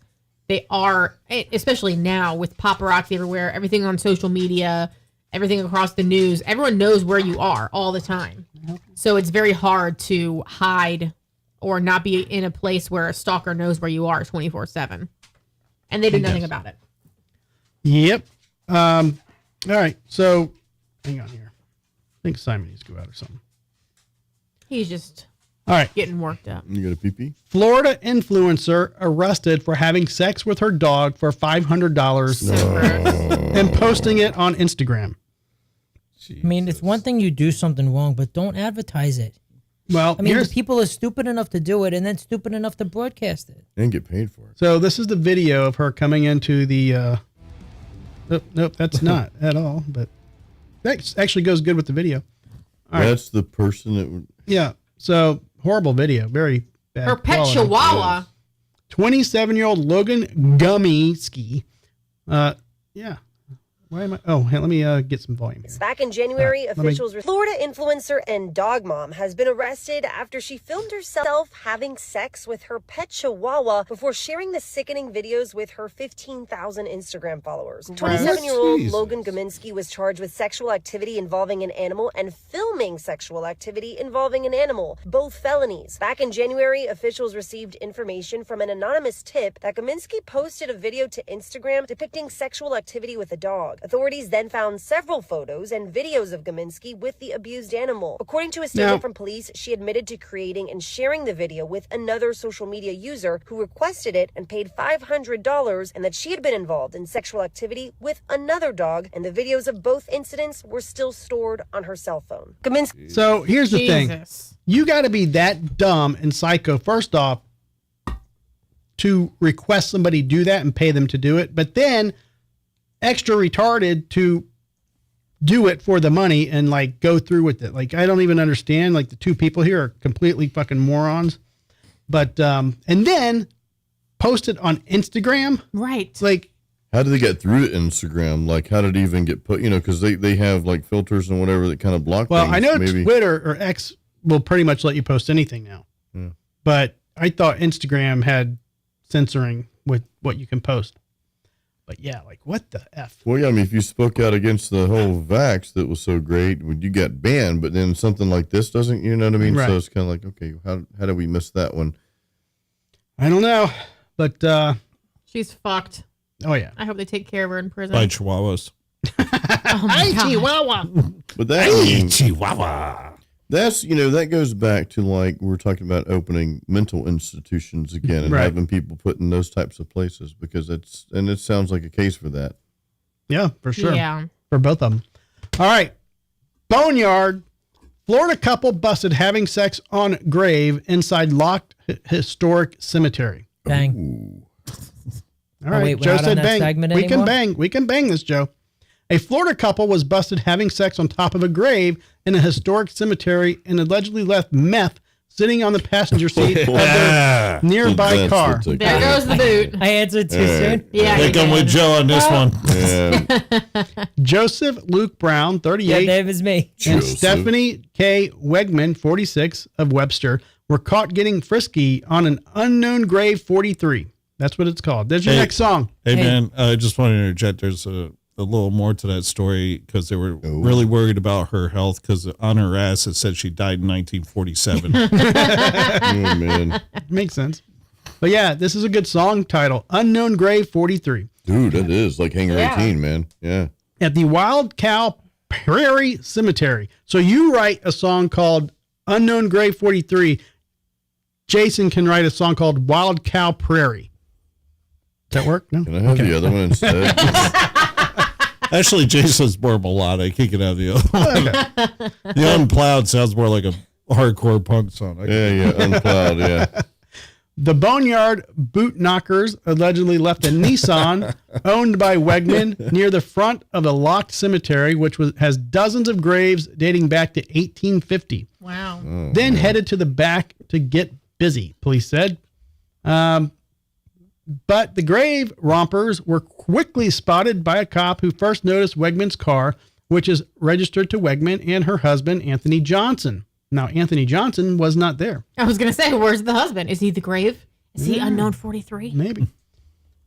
they are, especially now with paparazzi everywhere, everything on social media, everything across the news, everyone knows where you are all the time. So it's very hard to hide or not be in a place where a stalker knows where you are 24/7. And they do nothing about it. Yep. All right. So, hang on here. I think Simon needs to go out or something. He's just All right. getting worked up. You got a pee-pee? Florida influencer arrested for having sex with her dog for $500 So gross. and posting it on Instagram. I mean, it's one thing you do something wrong, but don't advertise it. Well, I mean, here's, the people are stupid enough to do it and then stupid enough to broadcast it. And get paid for it. so this is the video of her coming into the. Nope, that's not at all. But that actually goes good with the video. All right. That's the person that would. Yeah. So horrible video. Very bad. Her pet quality. chihuahua. 27-year-old Logan Gumiski. Yeah. Why am I? Oh, hey, let me get some volume here. Back in January, let me- officials Florida influencer and dog mom has been arrested after she filmed herself having sex with her pet chihuahua before sharing the sickening videos with her 15,000 Instagram followers. 27-year-old Jesus. Logan Gumiski was charged with sexual activity involving an animal and filming sexual activity involving an animal, both felonies. Back in January, officials received information from an anonymous tip that Gumiski posted a video to Instagram depicting sexual activity with a dog. Authorities then found several photos and videos of Gumiski with the abused animal. According to a statement Now- from police, she admitted to creating and sharing the video with another social media user who requested it and paid $500, and that she had been involved in sexual activity with another dog, and the videos of both incidents were still stored on her cell phone. Gumiski. So here's the thing. Jesus. You got to be that dumb and psycho, first off, to request somebody do that and pay them to do it, but then extra retarded to do it for the money and like go through with it. Like, I don't even understand. Like, the two people here are completely fucking morons. But, and then post it on Instagram. Right. It's like, How did they get through to Instagram? Like, how did it even get put? You know, because they have like filters and whatever that kind of block well, things. I know maybe. Twitter or X will pretty much let you post anything now. Yeah. But I thought Instagram had censoring with what you can post. But yeah, like, what the F? Well, yeah, I mean, if you spoke out against the whole vax that was so great, when you got banned, but then something like this doesn't, you know what I mean? Right. So it's kind of like, okay, how did we miss that one? I don't know. But, She's fucked. oh yeah. I hope they take care of her in prison. By chihuahuas. Oh my God. Chihuahua. But that, I mean, Chihuahua. that's, you know, that goes back to like, we're talking about opening mental institutions again and Right. having people put in those types of places because it sounds like a case for that. Yeah, for sure. Yeah. For both of them. All right. Boneyard. Florida couple busted having sex on grave inside locked historic cemetery. Bang. Ooh. All right, wait, we're Joe not on said that bang. segment We can anymore? bang. We can bang this, Joe. A Florida couple was busted having sex on top of a grave in a historic cemetery and allegedly left meth sitting on the passenger seat of their nearby That's car. what took There it. goes the boot. I answered too soon. Yeah, Think you I'm with did. Joe on this one. Yeah. Joseph Luke Brown, Yeah, 38, Dave is me. and Joseph. Stephanie K. Wegman, 46, of Webster, were caught getting frisky on an unknown grave 43. That's what it's called. There's your Hey. next song. Hey, man, I just want to interject. There's a little more to that story because they were really worried about her health because on her ass it said she died in 1947. Oh, man. Makes sense. But yeah, this is a good song title, Unknown Grave 43. Dude, that is like Hangar 18, man. Yeah. At the Wild Cow Prairie Cemetery. So you write a song called Unknown Grave 43. Jason can write a song called Wild Cow Prairie. Does that work? No? Can I have the other one instead? Actually, Jason's more melodic. He can have the other one. The Unplowed sounds more like a hardcore punk song. Yeah, Unplowed, yeah. The Boneyard Boot Knockers allegedly left a Nissan owned by Wegman near the front of the locked cemetery, which has dozens of graves dating back to 1850. Wow. Then headed to the back to get busy, police said. But the grave rompers were quickly spotted by a cop who first noticed Wegman's car, which is registered to Wegman and her husband, Anthony Johnson. Now, Anthony Johnson was not there. I was going to say, where's the husband? Is he the grave? Is he unknown 43? Maybe.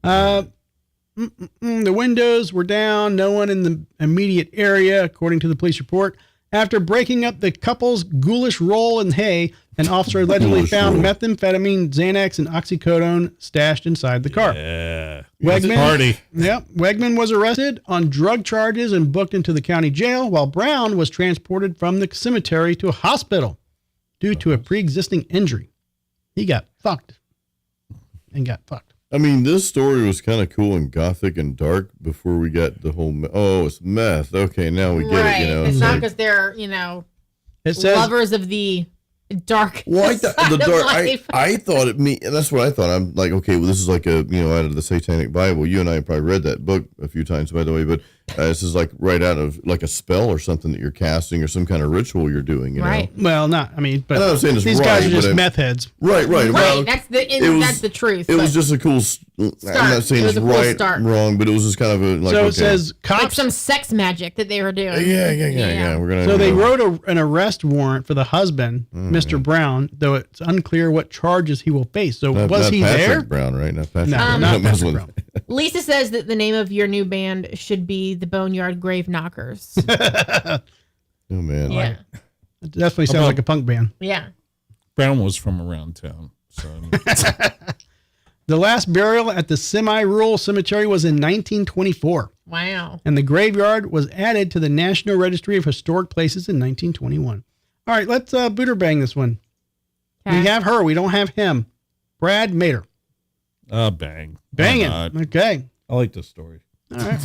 The windows were down. No one in the immediate area, according to the police report. After breaking up the couple's ghoulish roll in hay, an officer allegedly Ghoulish found roll. methamphetamine, Xanax, and oxycodone stashed inside the car. Yeah. Wegman, Party. Yep. Wegman was arrested on drug charges and booked into the county jail, while Brown was transported from the cemetery to a hospital due to a pre-existing injury. He got fucked and got fucked. I mean, this story was kind of cool and gothic and dark before we got the whole. It's meth. Okay, now we get Right. it. You know, it's not like- because they're, It says lovers of the dark. Well, I thought side the of dark. life. I thought it me. That's what I thought. I'm like, okay, well, this is like a out of the Satanic Bible. You and I probably read that book a few times, by the way. But this is like right out of like a spell or something that you're casting or some kind of ritual you're doing. You Right. know? well, not. I mean, but I'm not saying it's these right, guys are but just meth heads. Right. Right. Well, That's was- the truth. it was but just a cool. I'm not saying It it's was a cool right, start. wrong, but it was just kind of a like. So okay. it says like cops. some sex magic that they were doing. Yeah. We're gonna. So they you know, wrote an arrest warrant for the husband, Mr. Brown, though it's unclear what charges he will face. So not, was not he Patrick there? Brown, right? Not Patrick. No, Brown. not Patrick Muslim. Brown. Lisa says that the name of your new band should be the Boneyard Grave Knockers. Oh man. Yeah. It definitely sounds like a punk band. Yeah. Brown was from around town. So The last burial at the semi-rural cemetery was in 1924, Wow. and the graveyard was added to the National Registry of Historic Places in 1921. All right, let's Buderbang this one. Okay. We have her. We don't have him. Brad Mater. bang. Bang Why it. not? Okay. I like this story. All right.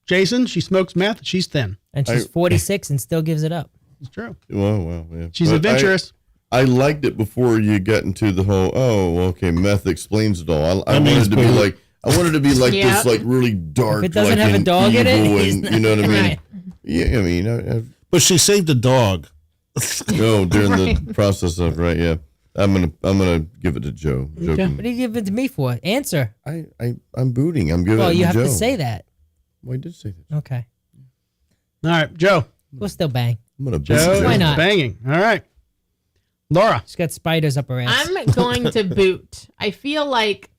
Jason, she smokes meth. She's thin. And she's 46 and still gives it up. It's true. Well, yeah. She's But adventurous. I liked it before you got into the whole. Oh, okay, meth explains it all. I That means wanted to be Boo. like. I wanted to be like Yep. this, like really dark. If it doesn't like, have a and dog in it, evil he's and, not- you know what I mean? Right. Yeah, I mean, But she saved a dog. no, during the process of right, yeah. I'm gonna give it to Joe. Joking. What do you give it to me for? Answer. I'm booting. I'm giving Well, it you to have Joe. to say that. Well, I did say that. Okay. All right, Joe. We'll still bang. I'm gonna boot Joe. Joe. Why not? Banging. All right. Laura. She's got spiders up her ass. I'm going to boot. I feel like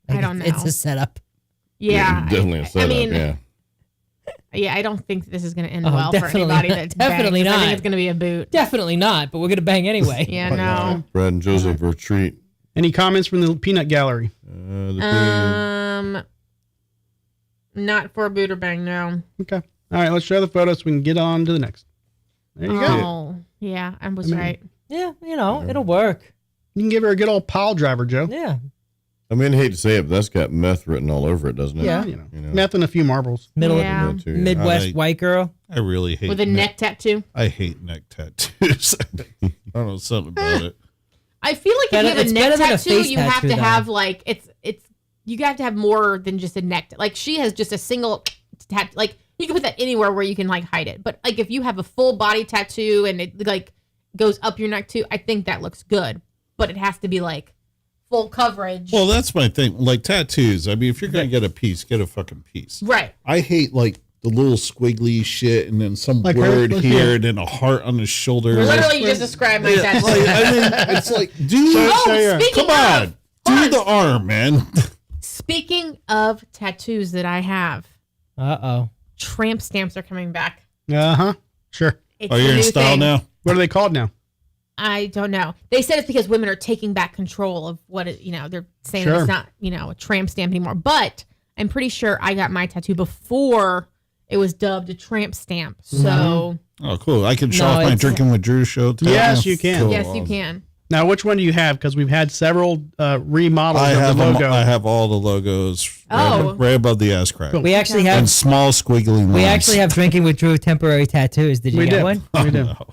I don't know. It's a setup. Yeah. Definitely a setup. I mean, yeah. yeah, I don't think this is going to end Oh, well for definitely anybody not. that's Definitely banged, 'cause I not. think it's going to be a boot. Definitely not, but we're gonna bang anyway. Yeah, no. Brad and Joseph retreat. Any comments from the peanut gallery? The Not for a boot or bang, no. Okay. All right, let's show the photos so we can get on to the next. There you go. Oh, yeah, I was right. Yeah, it'll work. You can give her a good old pile driver, Joe. Yeah. I mean, I hate to say it, but that's got meth written all over it, doesn't it? Yeah. You know, meth and a few marbles. Middle Yeah. That too, yeah. Midwest white girl. I really hate With a neck tattoo. I hate neck tattoos. I don't know something about it. I feel like Better- if you have it's a neck better than a tattoo, face you have tattoo, to though. have like you have to have more than just a neck. Like she has just a single tattoo. Like you can put that anywhere where you can like hide it. But like if you have a full body tattoo and it like goes up your neck too, I think that looks good. But it has to be like full coverage. Well, that's my thing. Like tattoos. I mean, if you're gonna get a piece, get a fucking piece. Right. I hate like the little squiggly shit, and then some Like word her- here, and then a heart on the shoulder. Literally, you just described my tattoo. Like, I mean, it's like, dude, speaking come of- on, do the arm, man. Speaking of tattoos that I have, tramp stamps are coming back. Sure. It's Are a you in new style thing. now? What are they called now? I don't know. They said it's because women are taking back control of what it, they're saying Sure. it's not, a tramp stamp anymore. But I'm pretty sure I got my tattoo before it was dubbed a tramp stamp. So Oh, cool. I can show off my Drinking with Drew show. Yes, you can. Cool. yes, you can. Now, which one do you have? Because we've had several remodels I of have the logo. I have all the logos Oh. right above the ass crack. We actually And have small squiggly lines. we actually have Drinking with Drew temporary tattoos. Did you We get did. one? We do. No.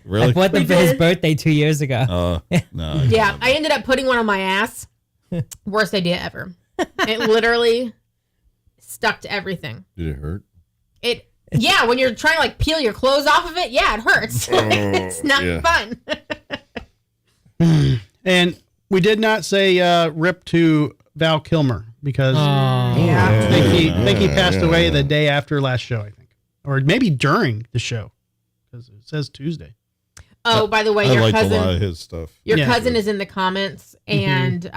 Really? I bought them We for his did. birthday 2 years ago. No. Yeah, I ended up putting one on my ass. Worst idea ever. It literally stuck to everything. Did it hurt? Yeah, when you're trying to like peel your clothes off of it, yeah, it hurts. It's not yeah. fun. And we did not say rip to Val Kilmer because Yeah. I think he passed Yeah. away the day after last show, I think. Or maybe during the show because it says Tuesday. Oh, by the way, I your liked a cousin lot of his stuff. Your Yeah. cousin is in the comments, and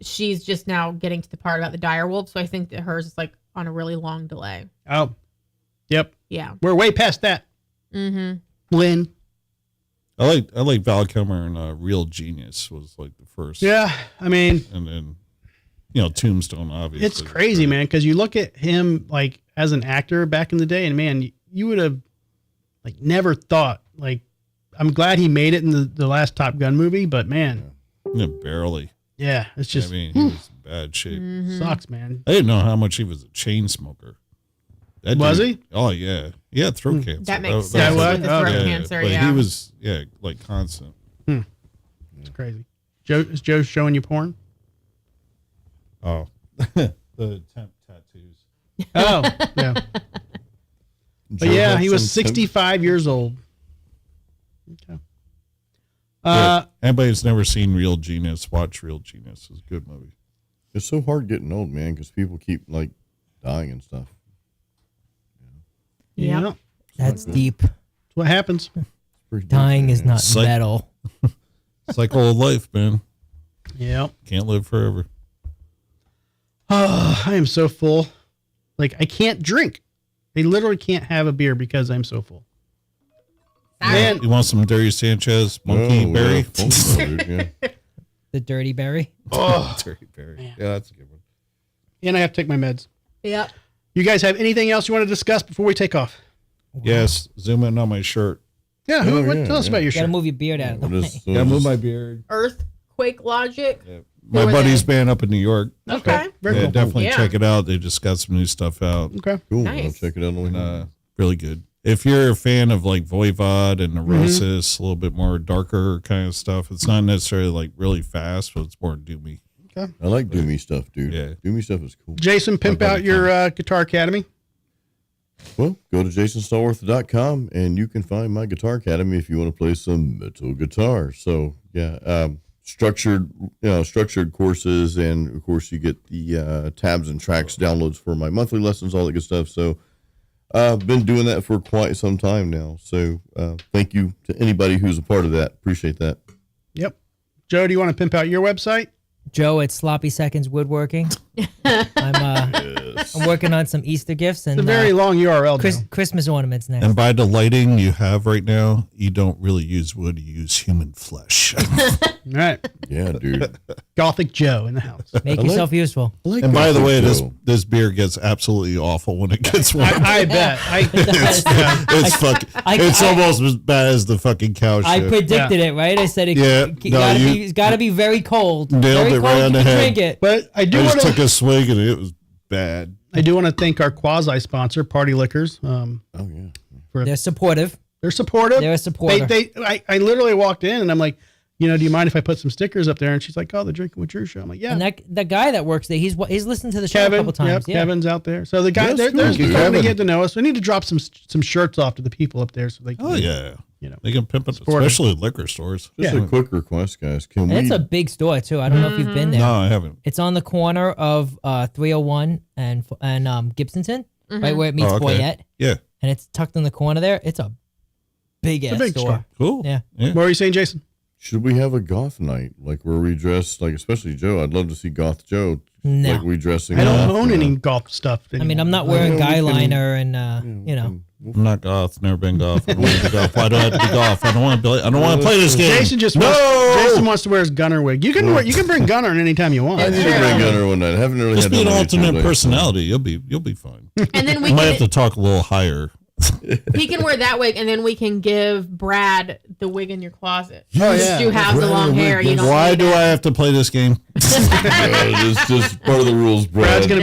she's just now getting to the part about the dire wolf. So I think that hers is like on a really long delay. Oh, yep. Yeah. We're way past that. Mm-hmm. Lynn. I like Val Kilmer and Real Genius was like the first. Yeah, I mean, And then, Tombstone, obviously. it's crazy, man, because you look at him like as an actor back in the day, and man, you would have like never thought. Like, I'm glad he made it in the last Top Gun movie, but man, Yeah, barely. yeah, it's just I mean, he was in bad shape. sucks, man. I didn't know how much he was a chain smoker. That Was dude- he? Oh, yeah. He had throat cancer. That makes was- sense what? with the throat Okay. cancer. But Yeah. he was, like constant. It's crazy. Is Joe showing you porn? Oh, the temp tattoos. Oh, yeah. But yeah, he was 65 years old. Okay. Anybody that's never seen Real Genius, watch Real Genius. It's a good movie. It's so hard getting old, man, because people keep like dying and stuff. Yep. Yeah. That's deep. That's what happens. Pretty deep, Dying man. is not Psych- metal. Cycle of life, man. Yeah. Can't live forever. Oh, I am so full. Like, I can't drink. I literally can't have a beer because I'm so full. Man, You want some Dirty Sanchez, Monkey Oh, Berry? yeah, funky, dude, yeah. The dirty berry. Dirty Berry. Yeah, that's a good one. and I have to take my meds. Yep. You guys have anything else you want to discuss before we take off? Yes, zoom in on my shirt. Yeah, Oh, tell us about your You gotta shirt. move your beard out of the We'll way. just- Gotta move my beard. Earthquake Logic. My were buddy's there. band up in New York. Okay. Very Yeah, cool. definitely Yeah. check it out. They just got some new stuff out. Okay. Cool. Nice. I'll check it out on the way And, home. really good. If you're a fan of like Voivod and Neurosis, a little bit more darker kind of stuff, it's not necessarily like really fast, but it's more doomy. I like doomy stuff, dude. Yeah. Doomy stuff is cool. Jason, pimp out your Guitar Academy. Well, go to jasonstalworth.com and you can find my Guitar Academy if you want to play some metal guitar. So, yeah, structured courses, and of course you get the tabs and tracks downloads for my monthly lessons, all that good stuff. So, I've been doing that for quite some time now. So, thank you to anybody who's a part of that. Appreciate that. Yep. Joe, do you want to pimp out your website? Joe at Sloppy Seconds Woodworking. I'm working on some Easter gifts and It's a very long URL. Christmas ornaments next. And by the lighting you have right now, you don't really use wood, you use human flesh. All right. Yeah, dude. Gothic Joe in the house. Make yourself useful. And by the way, this beer gets absolutely awful when it gets warm. I bet. It's fucking. It's almost as bad as the fucking cow shit. I predicted it, right? I said it's got to be very cold. Nailed very it cold, right on you the can head. Drink it. But I do I want just took to. a swig and it was bad. I do want to thank our quasi sponsor, Party Liquors. Oh, yeah. They're supportive. They're supportive. They're a supporter. I literally walked in and I'm like, do you mind if I put some stickers up there? And she's like, oh, the Drinking with Drew show. I'm like, yeah. And the guy that works there, he's listened to the show a couple times. Yep, Kevin's out there. So the guy, there's starting to get to know us. We need to drop some shirts off to the people up there so they can. Oh yeah, they can pimp it, especially liquor stores. Just a quick request, guys. And it's a big store too. I don't know if you've been there. No, I haven't. It's on the corner of 301 and Gibsonton, right where it meets Boyette. Yeah, and it's tucked in the corner there. It's a big ass store. Cool. Yeah. What were you saying, Jason? Should we have a goth night, like where we dress, like especially Joe? I'd love to see Goth Joe. No. Like we dressing. I don't goth, own any golf stuff anymore. I mean, I'm not wearing guy liner and I'm not goth. Never been goth. I don't want to be goth. Why do I have to be goth? I don't want to play. I don't want to play this game. Jason wants to wear his Gunner wig. You can bring Gunner in anytime you want. I need to bring Gunner one night. I haven't really Just had be an one alternate personality. You'll be fine. And then we might can, have to talk a little higher. he can wear that wig, and then we can give Brad the wig in your closet. Oh yeah, You have the long hair. You don't Why need do it. I have to play this game? It's just part of the rules, Brad's Brad.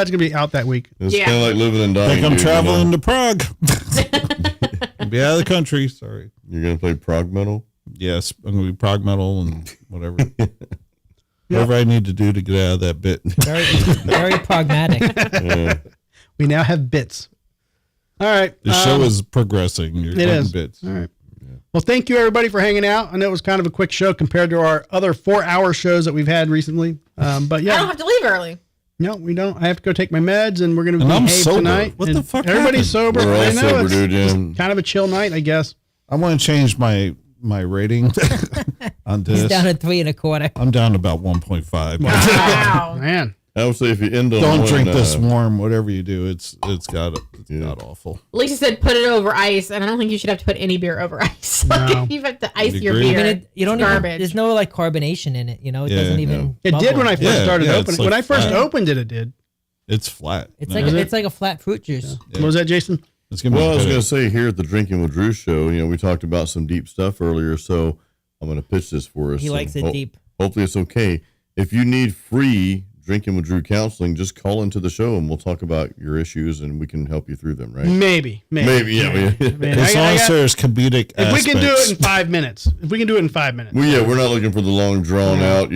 gonna be out that week. It's kind of like living and dying. Like I'm dude, traveling to Prague. Be out of the country. Sorry. You're gonna play prog metal. Yes, I'm gonna be prog metal and whatever. Whatever I need to do to get out of that bit. very pragmatic. We now have bits. All right. The show is progressing. You're It getting is. bits. All right. Well, thank you everybody for hanging out. I know it was kind of a quick show compared to our other 4-hour shows that we've had recently. But yeah, I don't have to leave early. no, we don't. I have to go take my meds, and we're going to And I'm behave sober. tonight. What And the fuck Everybody's happened? sober. We're all I know sober, it's dude, just yeah. kind of a chill night, I guess. I want to change my rating on He's this. down at 3 1/4. I'm down to about 1.5. Wow. Man, I would say if you end on Don't one, drink this warm. Whatever you do, it's got awful. Lisa said put it over ice, and I don't think you should have to put any beer over ice. Like No. if you have to ice your agree. beer, I mean, you don't it's even. garbage. There's no like carbonation in it. It Yeah, doesn't even. it did when I bubble. first started it's opening. like When I first flat. opened it, it did. It's flat. It's No. like it's like a flat fruit juice. What was that, Jason? It's gonna be Well, I was good. going to say here at the Drinking with Drew show, we talked about some deep stuff earlier, so I'm going to pitch this for us. He likes it deep. Hopefully it's okay. If you need free Drinking with Drew counseling, just call into the show and we'll talk about your issues and we can help you through them, right? Maybe, yeah. Man, As long as there's comedic if we can do it aspects. in 5 minutes. If we can do it in 5 minutes. Well, yeah, we're not looking for the long drawn out,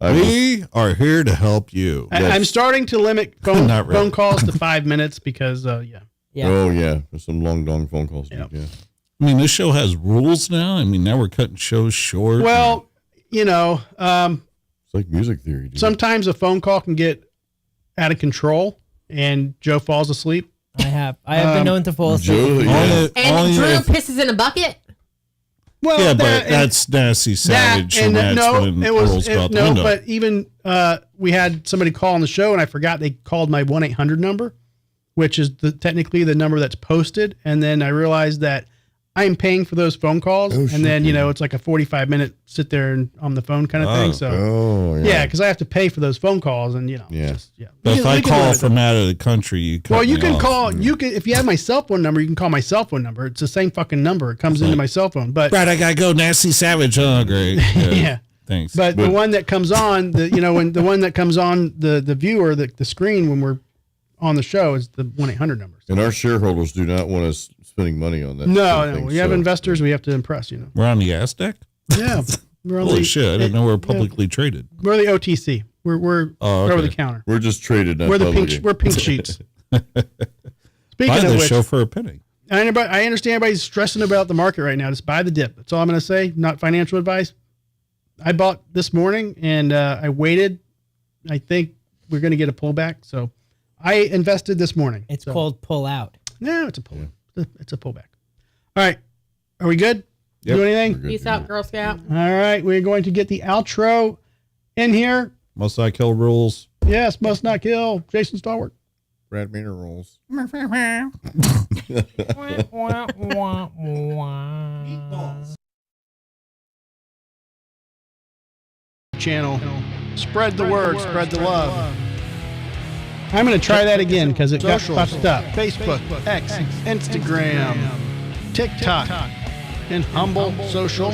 We are here to help you. I'm starting to limit Not really. phone calls to 5 minutes because, Yeah. Oh, yeah. There's some long dong phone calls. Yep. Yeah. I mean, this show has rules now. I mean, now we're cutting shows short. Well, It's like music theory, dude. sometimes a phone call can get out of control and Joe falls asleep. I have been known to fall asleep. Joe, yeah. And Drew pisses in a bucket. Well, yeah, but that's nasty savage, and that's when Earl's go out the window. But even we had somebody call on the show, and I forgot they called my 1-800 number, which is technically the number that's posted. And then I realized that I'm paying for those phone calls, and then it's like a 45-minute sit there and on the phone kind of thing. So yeah, because I have to pay for those phone calls, and But if I call from out of the country, you cut you me can off. call. You can if you have my cell phone number, you can call my cell phone number. It's the same fucking number. It comes into my cell phone. But Right, I gotta go. Nasty savage. Oh, great. yeah. Thanks. But the one that comes on, when the one that comes on the viewer, the screen when we're on the show is the 1-800 number. And our shareholders do not want us spending money on that. No. We have investors. We have to impress. We're on the Aztec. Yeah. We're on Holy shit! I didn't know we're publicly traded. We're the OTC. We're over the counter. We're just traded. Not We're the publicly. pink. We're pink sheets. Buy Speaking of the which, show for a penny. I understand everybody's stressing about the market right now. Just buy the dip. That's all I'm going to say. Not financial advice. I bought this morning and I waited. I think we're going to get a pullback. So I invested this morning. It's called pull out. No, it's a pull. It's a pullback. All right. Are we good? Yep. Do anything? Peace out, Girl Scout. All right. We're going to get the outro in here. Must I kill rules? Yes. Must not kill. Jason Stalwart. Brad Maynard rolls. Channel. Spread the word. Spread the love. I'm going to try that again because it got fucked up. Facebook, X, Instagram, TikTok, and Humble Social.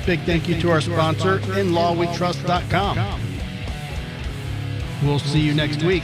Big thank you to our sponsor, InLawWeTrust.com. We'll see you next week.